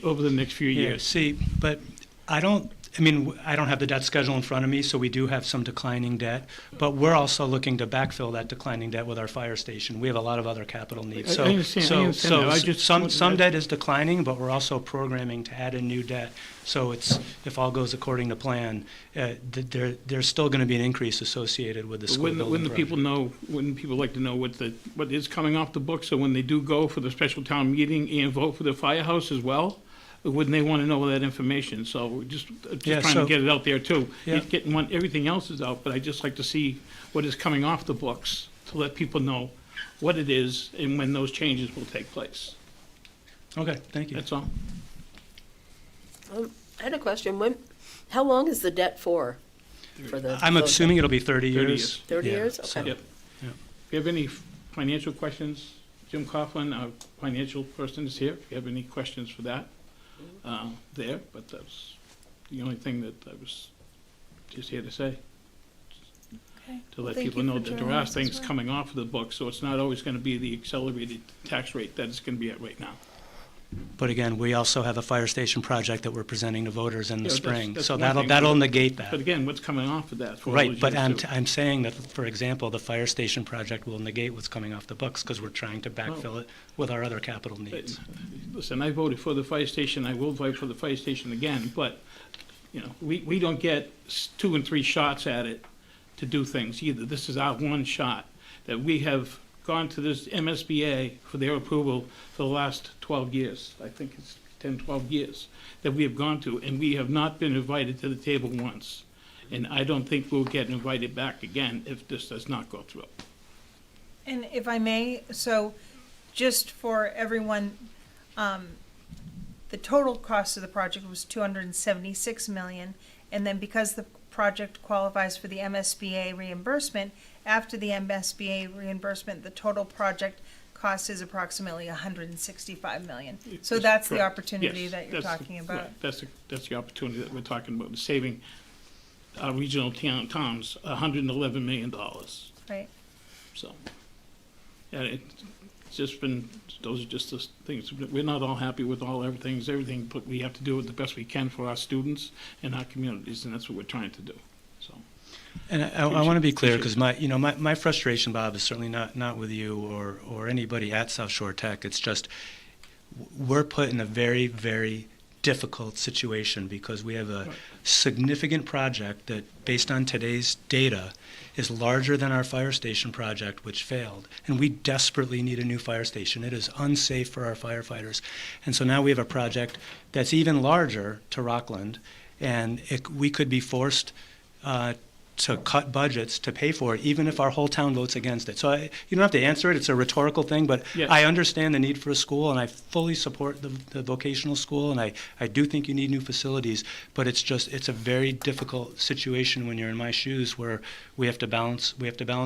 over the next few Yeah, years? see, but I don't have the debt schedule in front of me, so we do have some declining debt, but we're also looking to backfill that declining debt with our fire station. We have a lot of other capital needs. I understand that. I just wanted Some to- debt is declining, but we're also programming to add in new debt. So if all goes according to plan, there's still going to be an increase associated with the school building Wouldn't the project. people know, wouldn't people like to know what is coming off the books? So when they do go for the special town meeting and vote for the firehouse as well, wouldn't they want to know that information? So we're just Yeah, trying so- to get it out there too. Yeah. Everything else is out, but I just like to see what is coming off the books to let people know what it is and when those changes will take place. Okay, thank you. That's all. I had a question. How long is the debt for the? I'm assuming it'll be 30 years. 30 years. 30 Yeah, years? so- Okay. Yep. If you have any financial questions, Jim Coughlin, our financial person, is here. If you have any questions for that, there, but that's the only thing that I was just here to say, Okay. to Well, let thank people you know for that there joining are us as things well. coming off of the book, so it's not always gonna be the accelerated tax rate that it's gonna be at right now. But again, we also have a fire station project that we're presenting to voters in the Yeah, spring, that's so one that'll thing. negate that. But again, what's coming off of that for all Right, those but years too? I'm saying that, for example, the fire station project will negate what's coming off the books, because we're trying to backfill it with our other capital needs. Listen, I voted for the fire station, I will vote for the fire station again, but, we don't get 2 and 3 shots at it to do things either. This is our one shot, that we have gone to this MSBA for their approval for the last 12 years. I think it's 10, 12 years that we have gone to, and we have not been invited to the table once. And I don't think we'll get invited back again if this does not go through. And if I may, so just for everyone, the total cost of the project was $276 million, and then because the project qualifies for the MSBA reimbursement, after the MSBA reimbursement, the total project cost is approximately $165 million. So that's the Correct. opportunity Yes, that you're that's talking about. right. That's the opportunity that we're talking about, saving our regional towns $111 million. Right. So, yeah, it's just been, those are just the things. We're not all happy with everything, but we have to do it the best we can for our students and our communities, and that's what we're trying to do, so. And I want to be clear, Appreciate because my frustration, Bob, is certainly not with you or anybody at South Shore Tech. It's just, we're put in a very, very difficult situation because we have a significant project that, based on today's data, is larger than our fire station project, which failed. And we desperately need a new fire station. It is unsafe for our firefighters. And so now we have a project that's even larger to Rockland, and we could be forced to cut budgets to pay for it, even if our whole town votes against it. So you don't have to answer it, it's a rhetorical thing, but Yes. I understand the need for a school, and I fully support the vocational school, and I do think you need new facilities, but it's a very difficult situation when you're in my shoes, where we have to balance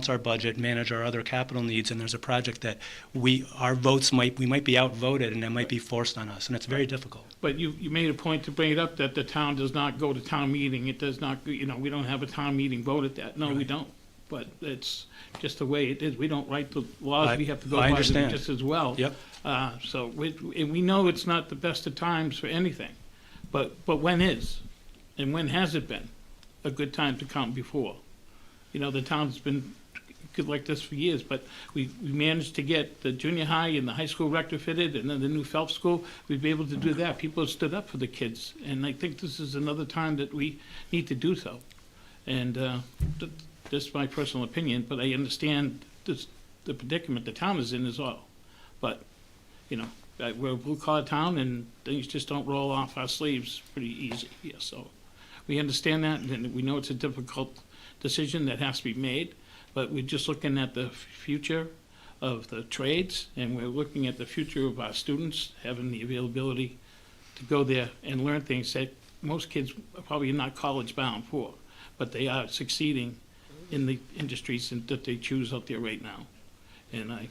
our budget, manage our other capital needs, and there's a project that we might be outvoted, and it might be forced on us, and it's very difficult. But you made a point to bring it up that the town does not go to town meeting. It does not, we don't have a town meeting vote at that. No, we don't. But it's just the way it is. We don't write the laws. We have to go I by them understand. just as well. Yep. So we know it's not the best of times for anything. But when is? And when has it been a good time to come before? The town's been good like this for years, but we managed to get the junior high and the high school retrofitted, and then the new Phelps School. We'd be able to do that. People have stood up for the kids, and I think this is another time that we need to do so. And just my personal opinion, but I understand the predicament the town is in as well. But, you know, we're a blue-collar town, and things just don't roll off our sleeves pretty easy here, so we understand that, and we know it's a difficult decision that has to be made, but we're just looking at the future of the trades, and we're looking at the future of our students having the availability to go there and learn things that most kids are probably not college-bound for, but they are succeeding in the industries that they choose out there right now. And I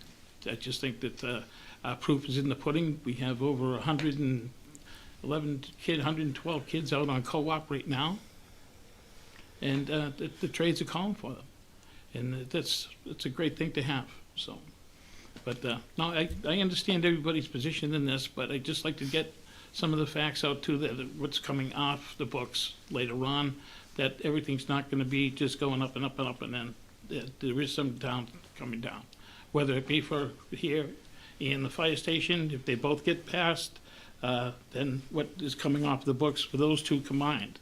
just think that our proof is in the pudding. We have over 112 kids out on co-op right now, and the trades are calling for them, and that's a great thing to have. So, but no, I understand everybody's position in this, but I'd just like to get some of the facts out too, that what's coming off the books later on, that everything's not going to be just going up and up and up, and then there is some down coming down, whether it be for here and the fire station. If they both get passed, then what is coming off the books for those two combined,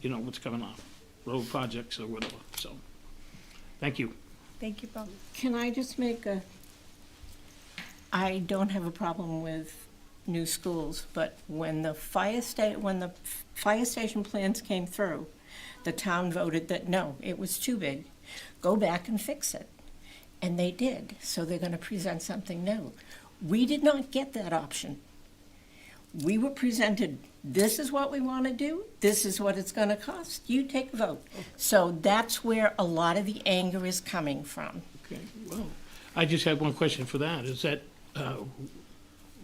you know, what's coming off, road projects or whatever. So, thank you. Thank you, Bob. Can I just make I don't have a problem with new schools, but when the fire station plans came through, the town voted that no, it was too big. Go back and fix it. And they did, so they're gonna present something new. We did not get that option. We were presented, this is what we wanna do, this is what it's gonna cost, you take a vote. So that's where a lot of the anger is coming from. Okay, well, I just have one question for that, is that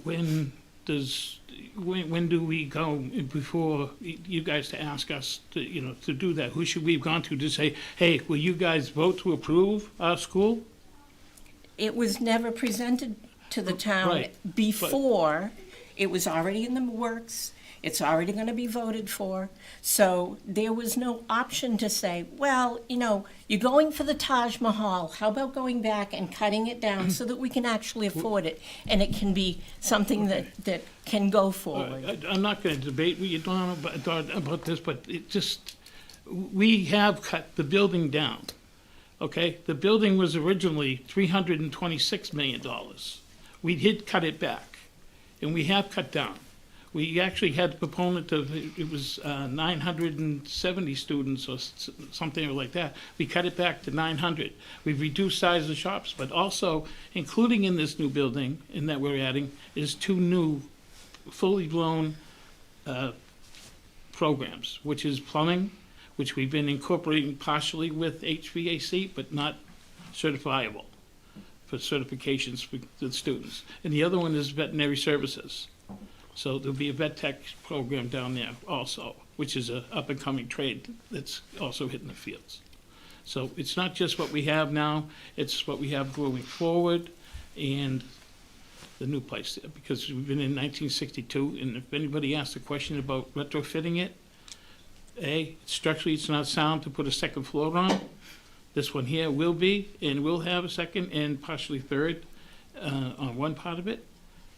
when do we go before you guys to ask us to, you know, to do that? Who should we have gone to say, hey, will you guys vote to approve our school? It was never presented to the town Right, before. It was already in the works. It's already going to be voted for. So there was no option to say, well, you know, you're going for the Taj Mahal. How about going back and cutting it down so that we can actually afford it and it can be something that can go forward? I'm not going to debate with you, Donna, about this, but it just, we have cut the building down, okay? The building was originally $326 million. We did cut it back, and we have cut down. We actually had a proponent of, it was 970 students or something like that. We cut it back to 900. We've reduced size of shops, but also including in this new building, and that we're adding, is 2 new fully blown programs, which is plumbing, which we've been incorporating partially with HVAC, but not certifiable for certifications for the students. And the other one is veterinary services. So there'll be a vet tech program down there also, which is a up-and-coming trade that's also hitting the fields. So it's not just what we have now, it's what we have going forward and the new place there, because we've been in 1962, and if anybody asks a question about retrofitting it, structurally it's not sound to put a second floor on. This one here will be, and will have a second and partially third on one part of it.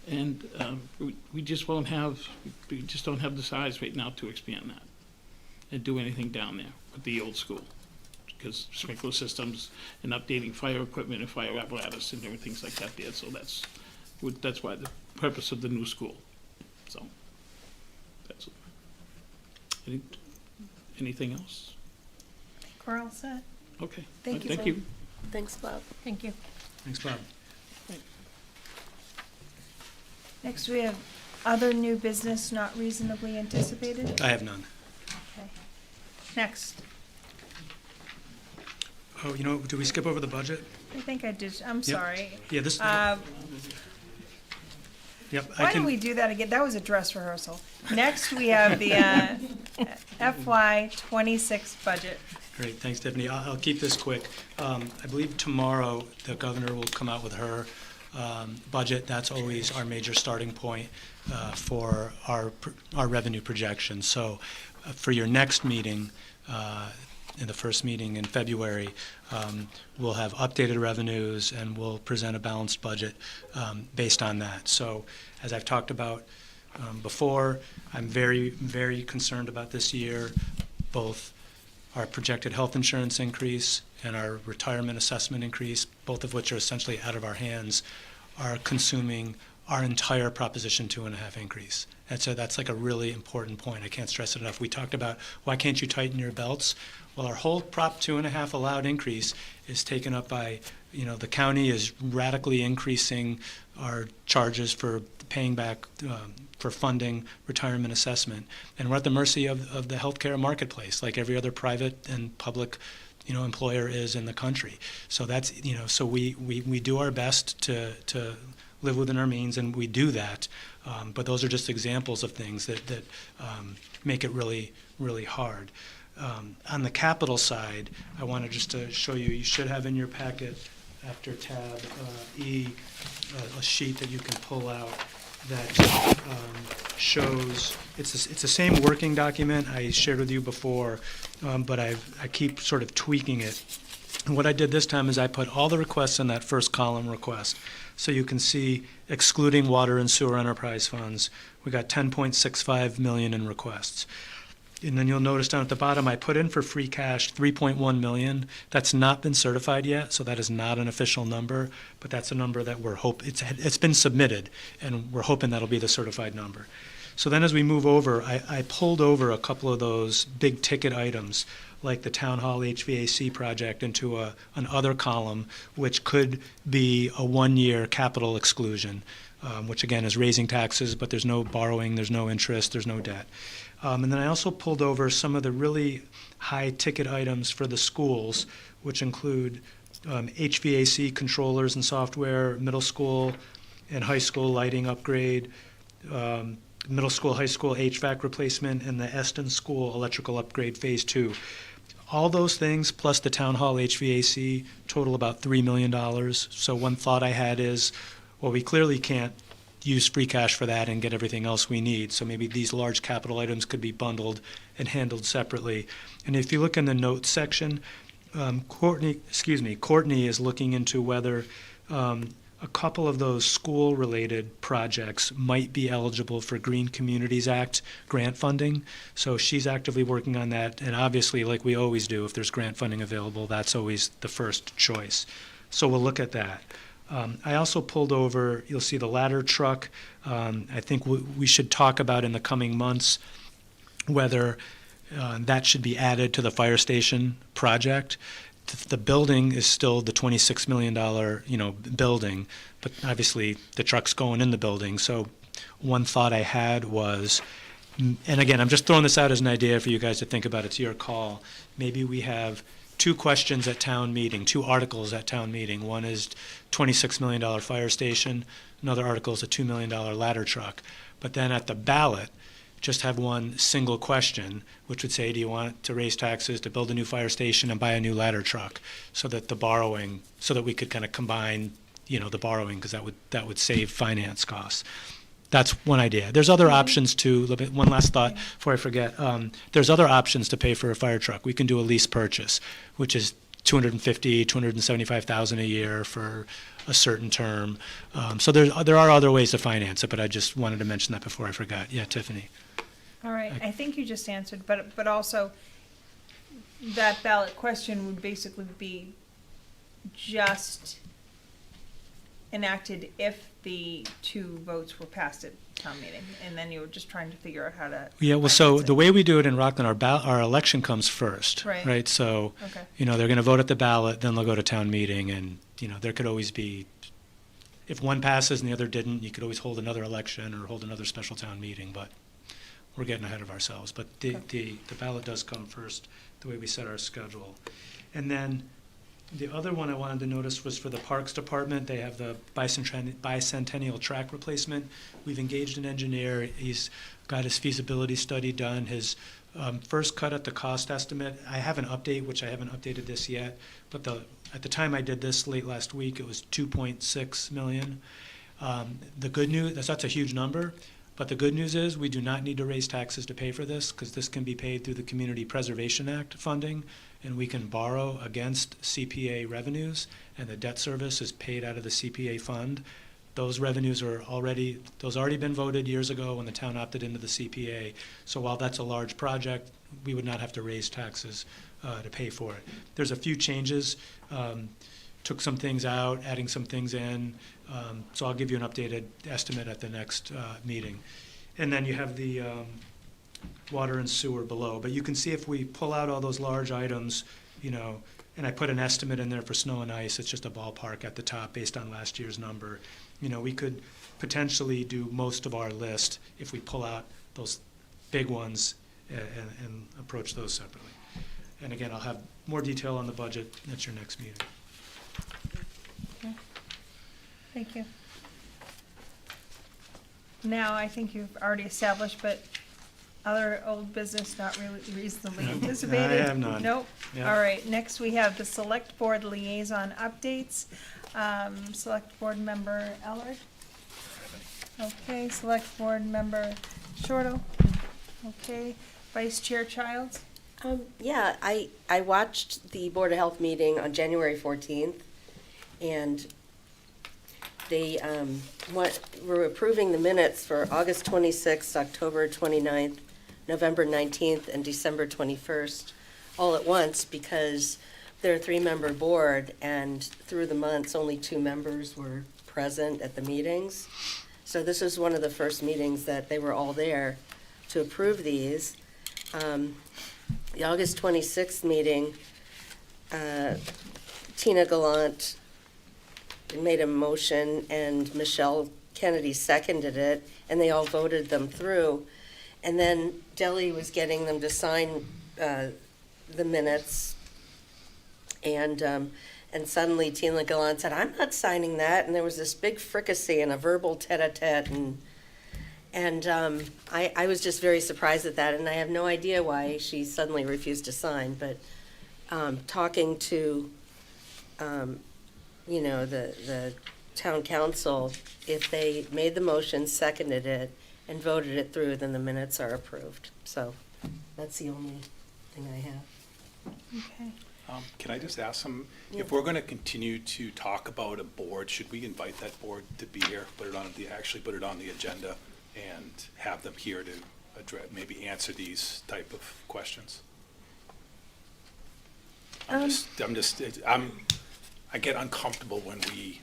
And we just don't have the size right now to expand that and do anything down there with the old school, because sprinkler systems and updating fire equipment and fire apparatus and different things like that there. So that's why the purpose of the new school. So that's anything else? We're all set. Okay. Thank you. Thank you. Thanks, Bob. Thank you. Thanks, Bob. Next, we have other new business not reasonably anticipated. I have none. Okay. Next, Oh, you know, do we skip over the budget? I think I did, I'm sorry. Yeah, this, yep, I Why don't can, we do that again? That was a dress rehearsal. Next, we have the FY '26 budget. great, thanks, Tiffany. I'll keep this quick. I believe tomorrow, the governor will come out with her budget. That's always our major starting point for our revenue projections. So for your next meeting, in the first meeting in February, we'll have updated revenues and we'll present a balanced budget based on that. So as I've talked about before, I'm very, very concerned about this year, both our projected health insurance increase and our retirement assessment increase, both of which are essentially out of our hands, are consuming our entire Proposition 2.5 increase. And so that's like a really important point. I can't stress it enough. We talked about, why can't you tighten your belts? Well, our whole Prop 2.5 allowed increase is taken up by, the county is radically increasing our charges for paying back, for funding retirement assessment. And we're at the mercy of the healthcare marketplace, like every other private and public employer is in the country. So that's, so we do our best to live within our means, and we do that. But those are just examples of things that make it really, really hard. On the capital side, I wanted just to show you, you should have in your packet after tab E, a sheet that you can pull out that shows, it's the same working document I shared with you before, but I keep sort of tweaking it. And what I did this time is I put all the requests in that first column request. So you can see, excluding water and sewer enterprise funds, we got 10.65 million in requests. And then you'll notice down at the bottom, I put in for free cash 3.1 million. That's not been certified yet, so that is not an official number, but that's a number that we're it's been submitted, and we're hoping that'll be the certified number. So then as we move over, I pulled over a couple of those big ticket items, like the town hall HVAC project, into an other column, which could be a one-year capital exclusion, which again is raising taxes, but there's no borrowing, there's no interest, there's no debt. And then I also pulled over some of the really high ticket items for the schools, which include HVAC controllers and software, middle school and high school lighting upgrade, middle school, high school HVAC replacement, and the Eston School electrical upgrade phase 2. All those things, plus the town hall HVAC, total about $3 million. So one thought I had is, well, we clearly can't use free cash for that and get everything else we need. So maybe these large capital items could be bundled and handled separately. And if you look in the notes section, Courtney is looking into whether a couple of those school-related projects might be eligible for Green Communities Act grant funding. So she's actively working on that. And obviously, like we always do, if there's grant funding available, that's always the first choice. So we'll look at that. I also pulled over, you'll see the ladder truck. I think we should talk about in the coming months whether that should be added to the fire station project. The building is still the $26 million, building, but obviously the truck's going in the building. So one thought I had was, and again, I'm just throwing this out as an idea for you guys to think about. It's your call. Maybe we have 2 questions at town meeting, 2 articles at town meeting. One is $26 million fire station. Another article is a $2 million ladder truck. But then at the ballot, just have one single question, which would say, do you want to raise taxes to build a new fire station and buy a new ladder truck? So that so that we could kind of combine, the borrowing, because that would save finance costs. That's one idea. There's other options too. One last thought before I forget. There's other options to pay for a fire truck. We can do a lease purchase, which is $275,000 a year for a certain term. So there are other ways to finance it, but I just wanted to mention that before I forgot. Yeah, Tiffany. All right, I think you just answered, but also that ballot question would basically be just enacted if the 2 votes were passed at town meeting, and then you were just trying to figure out how to. Yeah, well, so the way we do it in Rockland, our election comes first, right? So, okay. They're going to vote at the ballot, then they'll go to town meeting, and there could always be, if one passes and the other didn't, you could always hold another election or hold another special town meeting, but we're getting ahead of ourselves. But the ballot does come first, the way we set our schedule. And then the other one I wanted to notice was for the Parks Department. They have the bicentennial track replacement. We've engaged an engineer. He's got his feasibility study done. His first cut at the cost estimate, I have an update, which I haven't updated this yet, but at the time I did this late last week, it was 2.6 million. The good news, that's a huge number, but the good news is we do not need to raise taxes to pay for this, because this can be paid through the Community Preservation Act funding, and we can borrow against CPA revenues, and the debt service is paid out of the CPA fund. Those revenues are already been voted years ago when the town opted into the CPA. So while that's a large project, we would not have to raise taxes to pay for it. There's a few changes. Took some things out, adding some things in. So I'll give you an updated estimate at the next meeting. And then you have the water and sewer below. But you can see if we pull out all those large items, and I put an estimate in there for snow and ice, it's just a ballpark at the top based on last year's number. We could potentially do most of our list if we pull out those big ones and approach those separately. And again, I'll have more detail on the budget at your next meeting. Okay. Thank you. Now, I think you've already established, but other old business not really reasonably anticipated? I have none. Nope. Yeah. All right, next we have the Select Board Liaison updates. Select Board Member Ellard? Okay, Select Board Member Shortle? Okay, Vice Chair Childs? Yeah, I watched the Board of Health meeting on January 14th, and they were approving the minutes for August 26th, October 29th, November 19th, and December 21st, all at once, because they're a three-member board, and through the months, only 2 members were present at the meetings. So this was one of the first meetings that they were all there to approve these. The August 26th meeting, Tina Gallant made a motion and Michelle Kennedy seconded it, and they all voted them through. And then Delhi was getting them to sign the minutes, and suddenly Tina Gallant said, "I'm not signing that," and there was this big fricassee and a verbal tete-a-tete, and I was just very surprised at that, and I have no idea why she suddenly refused to sign, but talking to, the town council, if they made the motion, seconded it, and voted it through, then the minutes are approved. So that's the only thing I have. Okay. Can I just ask some, if we're going to continue to talk about a board, should we invite that board to be here, actually put it on the agenda and have them here to address, maybe answer these type of questions? I get uncomfortable when we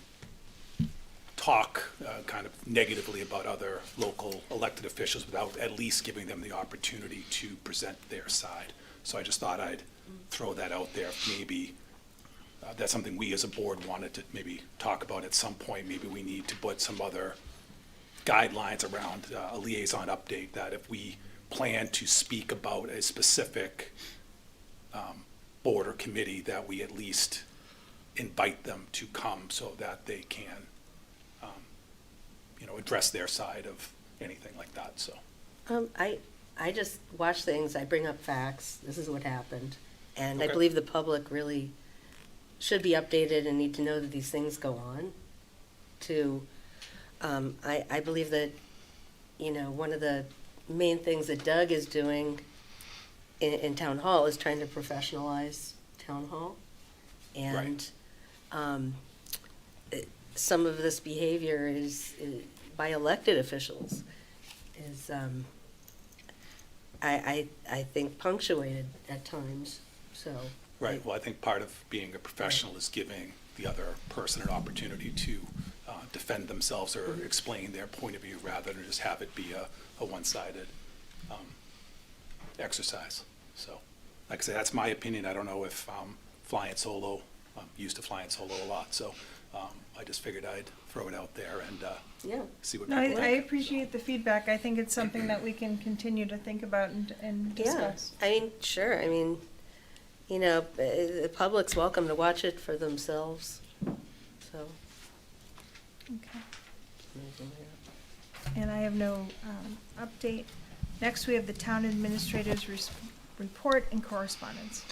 talk kind of negatively about other local elected officials without at least giving them the opportunity to present their side. So I just thought I'd throw that out there. Maybe that's something we as a board wanted to maybe talk about at some point. Maybe we need to put some other guidelines around a liaison update, that if we plan to speak about a specific board or committee, that we at least invite them to come so that they can address their side of anything like that. So I just watch things, I bring up facts, this is what happened, and I Okay. believe the public really should be updated and need to know that these things go on. I believe that, one of the main things that Doug is doing in Town Hall is trying to professionalize Town Hall. And some of this behavior is by elected officials is, I think, punctuated at times, so. Right, well, I think part of being a professional is giving the other person an opportunity to defend themselves or explain their point of view, rather than just have it be a one-sided exercise. So, like I say, that's my opinion. I don't know if flying solo, I'm used to flying solo a lot, so I just figured I'd throw it out there and see what No, people I think. appreciate the feedback. I think it's something that we can continue to think about and discuss. Sure, the public's welcome to watch it for themselves, so. Okay. And I have no update. Next, we have the town administrator's report and correspondence.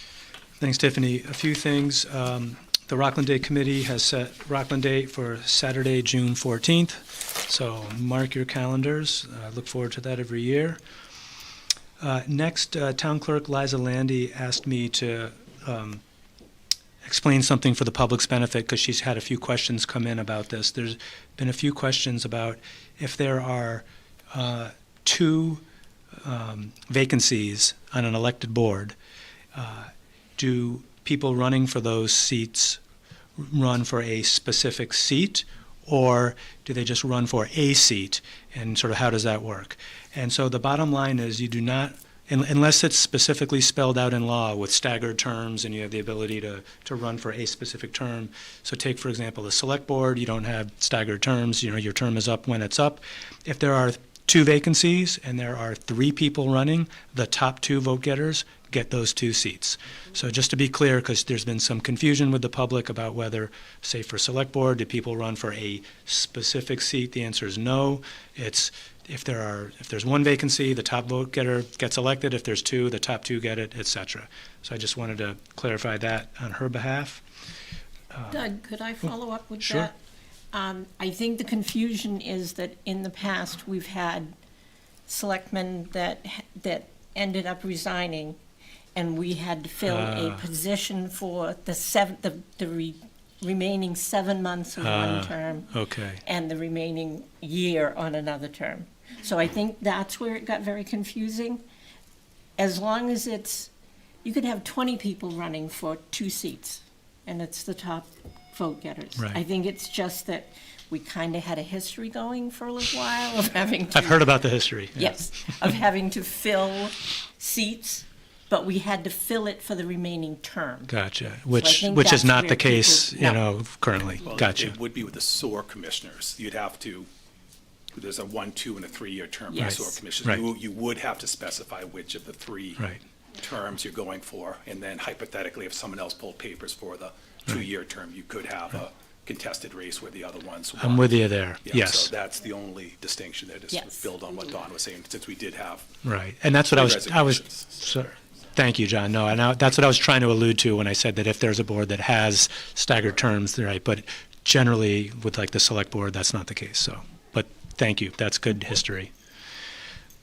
Thanks, Tiffany. A few things. The Rockland Day Committee has set Rockland Day for Saturday, June 14th. So mark your calendars. Look forward to that every year. Next, Town Clerk Liza Landy asked me to explain something for the public's benefit, because she's had a few questions come in about this. There's been a few questions about if there are two vacancies on an elected board, do people running for those seats run for a specific seat, or do they just run for a seat, and sort of how does that work? And so the bottom line is you do not, unless it's specifically spelled out in law with staggered terms and you have the ability to run for a specific term. So take, for example, the select board, you don't have staggered terms, your term is up when it's up. If there are two vacancies and there are three people running, the top two vote getters get those two seats. So just to be clear, because there's been some confusion with the public about whether, say for select board, do people run for a specific seat? The answer is no. It's if there's one vacancy, the top vote getter gets elected. If there's two, the top two get it, etc. So I just wanted to clarify that on her behalf. Doug, could I follow up with Sure. that? I think the confusion is that in the past, we've had selectmen that ended up resigning, and we had to fill a position for the remaining 7 months of one term. Okay. And the remaining year on another term. So I think that's where it got very confusing. As long as you could have 20 people running for 2 seats, and it's the top vote getters. Right. I think it's just that we kind of had a history going for a little while of having to. I've heard about the history. Yeah. Yes, of having to fill seats, but we had to fill it for the remaining term. Gotcha. think Which is that's not where the case, people- no. currently. Well, Gotcha. It would be with the SOAR commissioners. You'd have to, there's a 1, 2, and a 3-year term for Yes. SOAR commissioners. Right. You would have to specify which of the 3 Right. terms you're going for, and then hypothetically, if someone else pulled papers for the 2-year term, you could have a contested race where the other ones won. I'm with you there. Yeah, Yes. So that's the only distinction there, just Yes. to build on what Don was saying, since we did have Right. And that's what I was resignations. sorry. Thank you, John. No, and that's what I was trying to allude to when I said that if there's a board that has staggered terms, right, but generally with like the select board, that's not the case. So, but thank you. That's good history.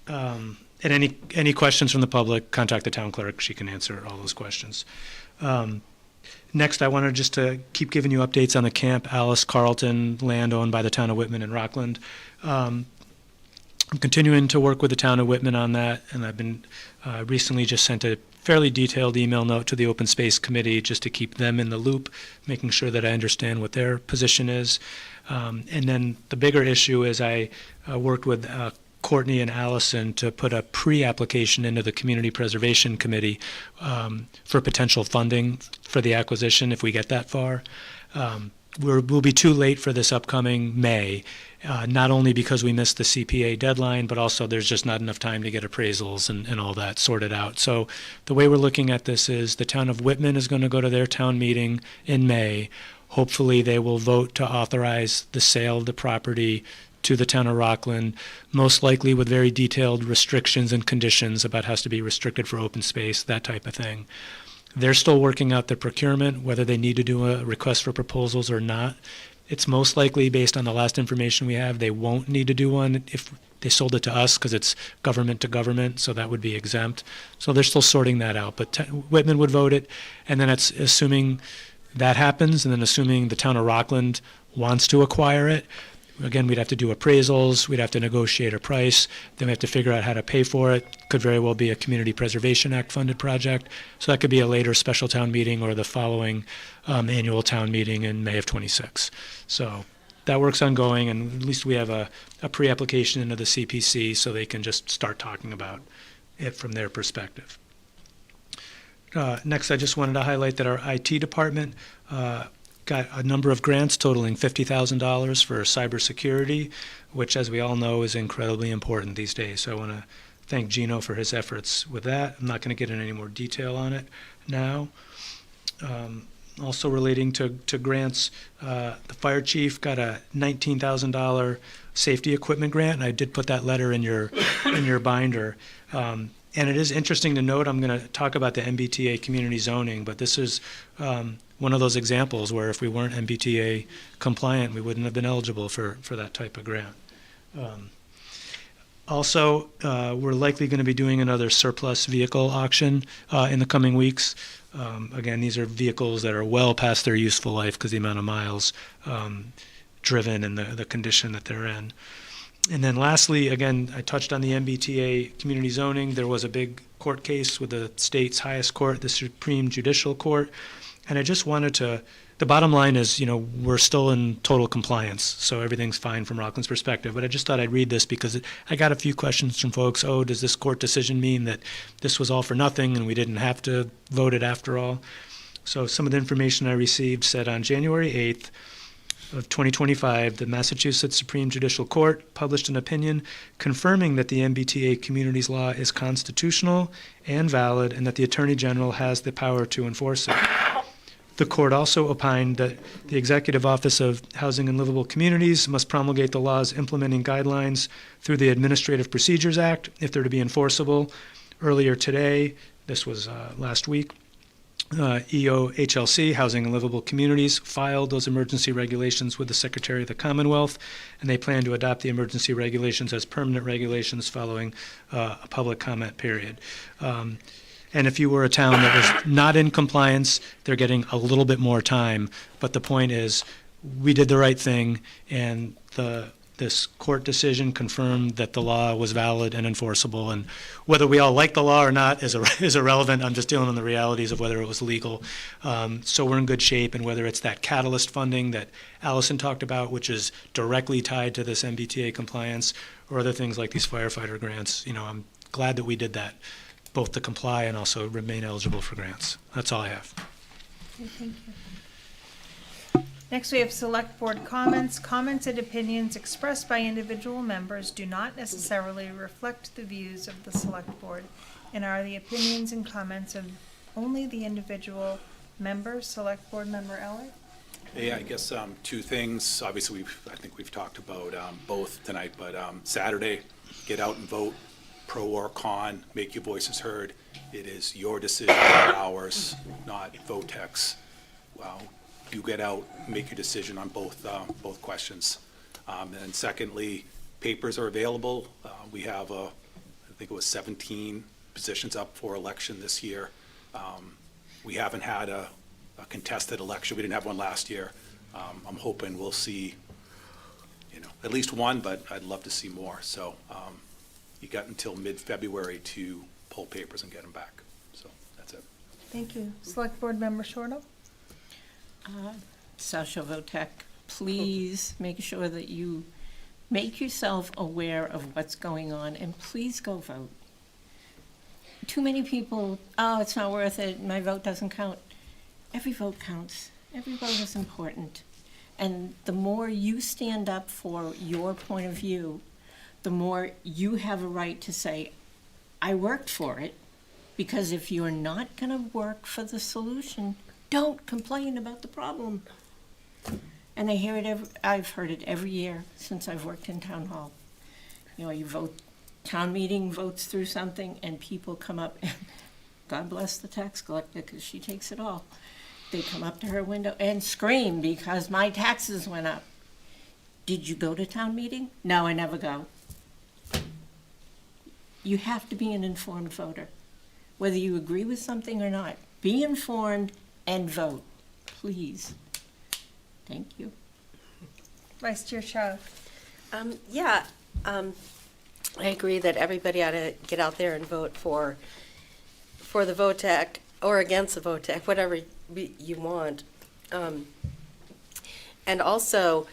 And any questions from the public, contact the town clerk. She can answer all those questions. Next, I wanted just to keep giving you updates on the Camp Alice Carlton land owned by the town of Whitman and Rockland. I'm continuing to work with the town of Whitman on that, and I've been recently just sent a fairly detailed email note to the Open Space Committee just to keep them in the loop, making sure that I understand what their position is. And then the bigger issue is I worked with Courtney and Allison to put a pre-application into the Community Preservation Committee for potential funding for the acquisition if we get that far. We'll be too late for this upcoming May, not only because we missed the CPA deadline, but also there's just not enough time to get appraisals and all that sorted out. So the way we're looking at this is the town of Whitman is going to go to their town meeting in May. Hopefully they will vote to authorize the sale of the property to the town of Rockland, most likely with very detailed restrictions and conditions about how to be restricted for open space, that type of thing. They're still working out the procurement, whether they need to do a request for proposals or not. It's most likely, based on the last information we have, they won't need to do one if they sold it to us, because it's government to government, so that would be exempt. So they're still sorting that out, but Whitman would vote it, and then it's assuming that happens, and then assuming the town of Rockland wants to acquire it. Again, we'd have to do appraisals, we'd have to negotiate a price, then we have to figure out how to pay for it. Could very well be a Community Preservation Act funded project. So that could be a later special town meeting or the following annual town meeting in May of '26. So that work's ongoing, and at least we have a pre-application into the CPC so they can just start talking about it from their perspective. Next, I just wanted to highlight that our IT department got a number of grants totaling $50,000 for cybersecurity, which, as we all know, is incredibly important these days. So I want to thank Gino for his efforts with that. I'm not going to get into any more detail on it now. Also relating to grants, the fire chief got a $19,000 safety equipment grant, and I did put that letter in your binder. And it is interesting to note, I'm going to talk about the MBTA community zoning, but this is one of those examples where if we weren't MBTA compliant, we wouldn't have been eligible for that type of grant. Also, we're likely going to be doing another surplus vehicle auction in the coming weeks. Again, these are vehicles that are well past their useful life because the amount of miles driven and the condition that they're in. And then lastly, again, I touched on the MBTA community zoning. There was a big court case with the state's highest court, the Supreme Judicial Court. And I just wanted to, the bottom line is, we're still in total compliance, so everything's fine from Rockland's perspective. But I just thought I'd read this because I got a few questions from folks. Oh, does this court decision mean that this was all for nothing and we didn't have to vote it after all? So some of the information I received said on January 8th, of 2025, the Massachusetts Supreme Judicial Court published an opinion confirming that the MBTA communities law is constitutional and valid and that the Attorney General has the power to enforce it. The court also opined that the Executive Office of Housing and Livable Communities must promulgate the law's implementing guidelines through the Administrative Procedures Act if they're to be enforceable. Earlier today, this was last week, EOHLC, Housing and Livable Communities, filed those emergency regulations with the Secretary of the Commonwealth, and they plan to adopt the emergency regulations as permanent regulations following a public comment period. And if you were a town that was not in compliance, they're getting a little bit more time. But the point is, we did the right thing, and this court decision confirmed that the law was valid and enforceable. And whether we all like the law or not is irrelevant. I'm just dealing with the realities of whether it was legal. So we're in good shape. And whether it's that catalyst funding that Allison talked about, which is directly tied to this MBTA compliance, or other things like these firefighter grants, I'm glad that we did that, both to comply and also remain eligible for grants. That's all I have. Okay, thank you. Next, we have select board comments. Comments and opinions expressed by individual members do not necessarily reflect the views of the select board and are the opinions and comments of only the individual member. Select board member Eller? Yeah, I guess two things. Obviously, I think we've talked about both tonight, but Saturday, get out and vote, pro or con, make your voices heard. It is your decision, not ours, not VOTEC's. You get out, make your decision on both questions. And then secondly, papers are available. We have, I think it was 17 positions up for election this year. We haven't had a contested election. We didn't have one last year. I'm hoping we'll see, at least one, but I'd love to see more. So you got until mid-February to pull papers and get them back. So that's it. Thank you. Select board member Shortle? Sasha Votek, please make sure that you make yourself aware of what's going on, and please go vote. Too many people, it's not worth it, my vote doesn't count. Every vote counts. Every vote is important. And the more you stand up for your point of view, the more you have a right to say, I worked for it, because if you're not going to work for the solution, don't complain about the problem. And I hear it I've heard it every year since I've worked in town hall. You vote, town meeting votes through something, and people come up, and God bless the tax collector, because she takes it all. They come up to her window and scream because my taxes went up. Did you go to town meeting? No, I never go. You have to be an informed voter. Whether you agree with something or not, be informed and vote, please. Thank you. Vice Chair Shaw? I agree that everybody ought to get out there and vote for the VOTEC or against the VOTEC, whatever you want. And also,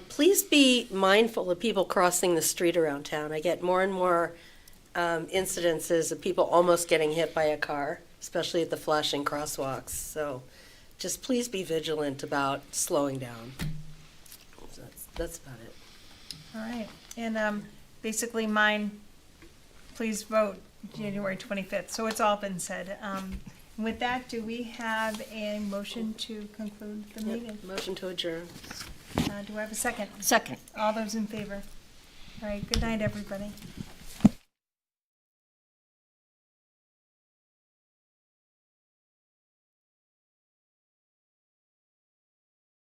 please be mindful of people crossing the street around town. I get more and more incidences of people almost getting hit by a car, especially at the flashing crosswalks. So just please be vigilant about slowing down. So that's about it. All right. And basically mine, please vote January 25th. So it's all been said. With that, do we have a motion to conclude the meeting? Motion to adjourn. Do I have a second? Second. All those in favor? All right. Good night, everybody.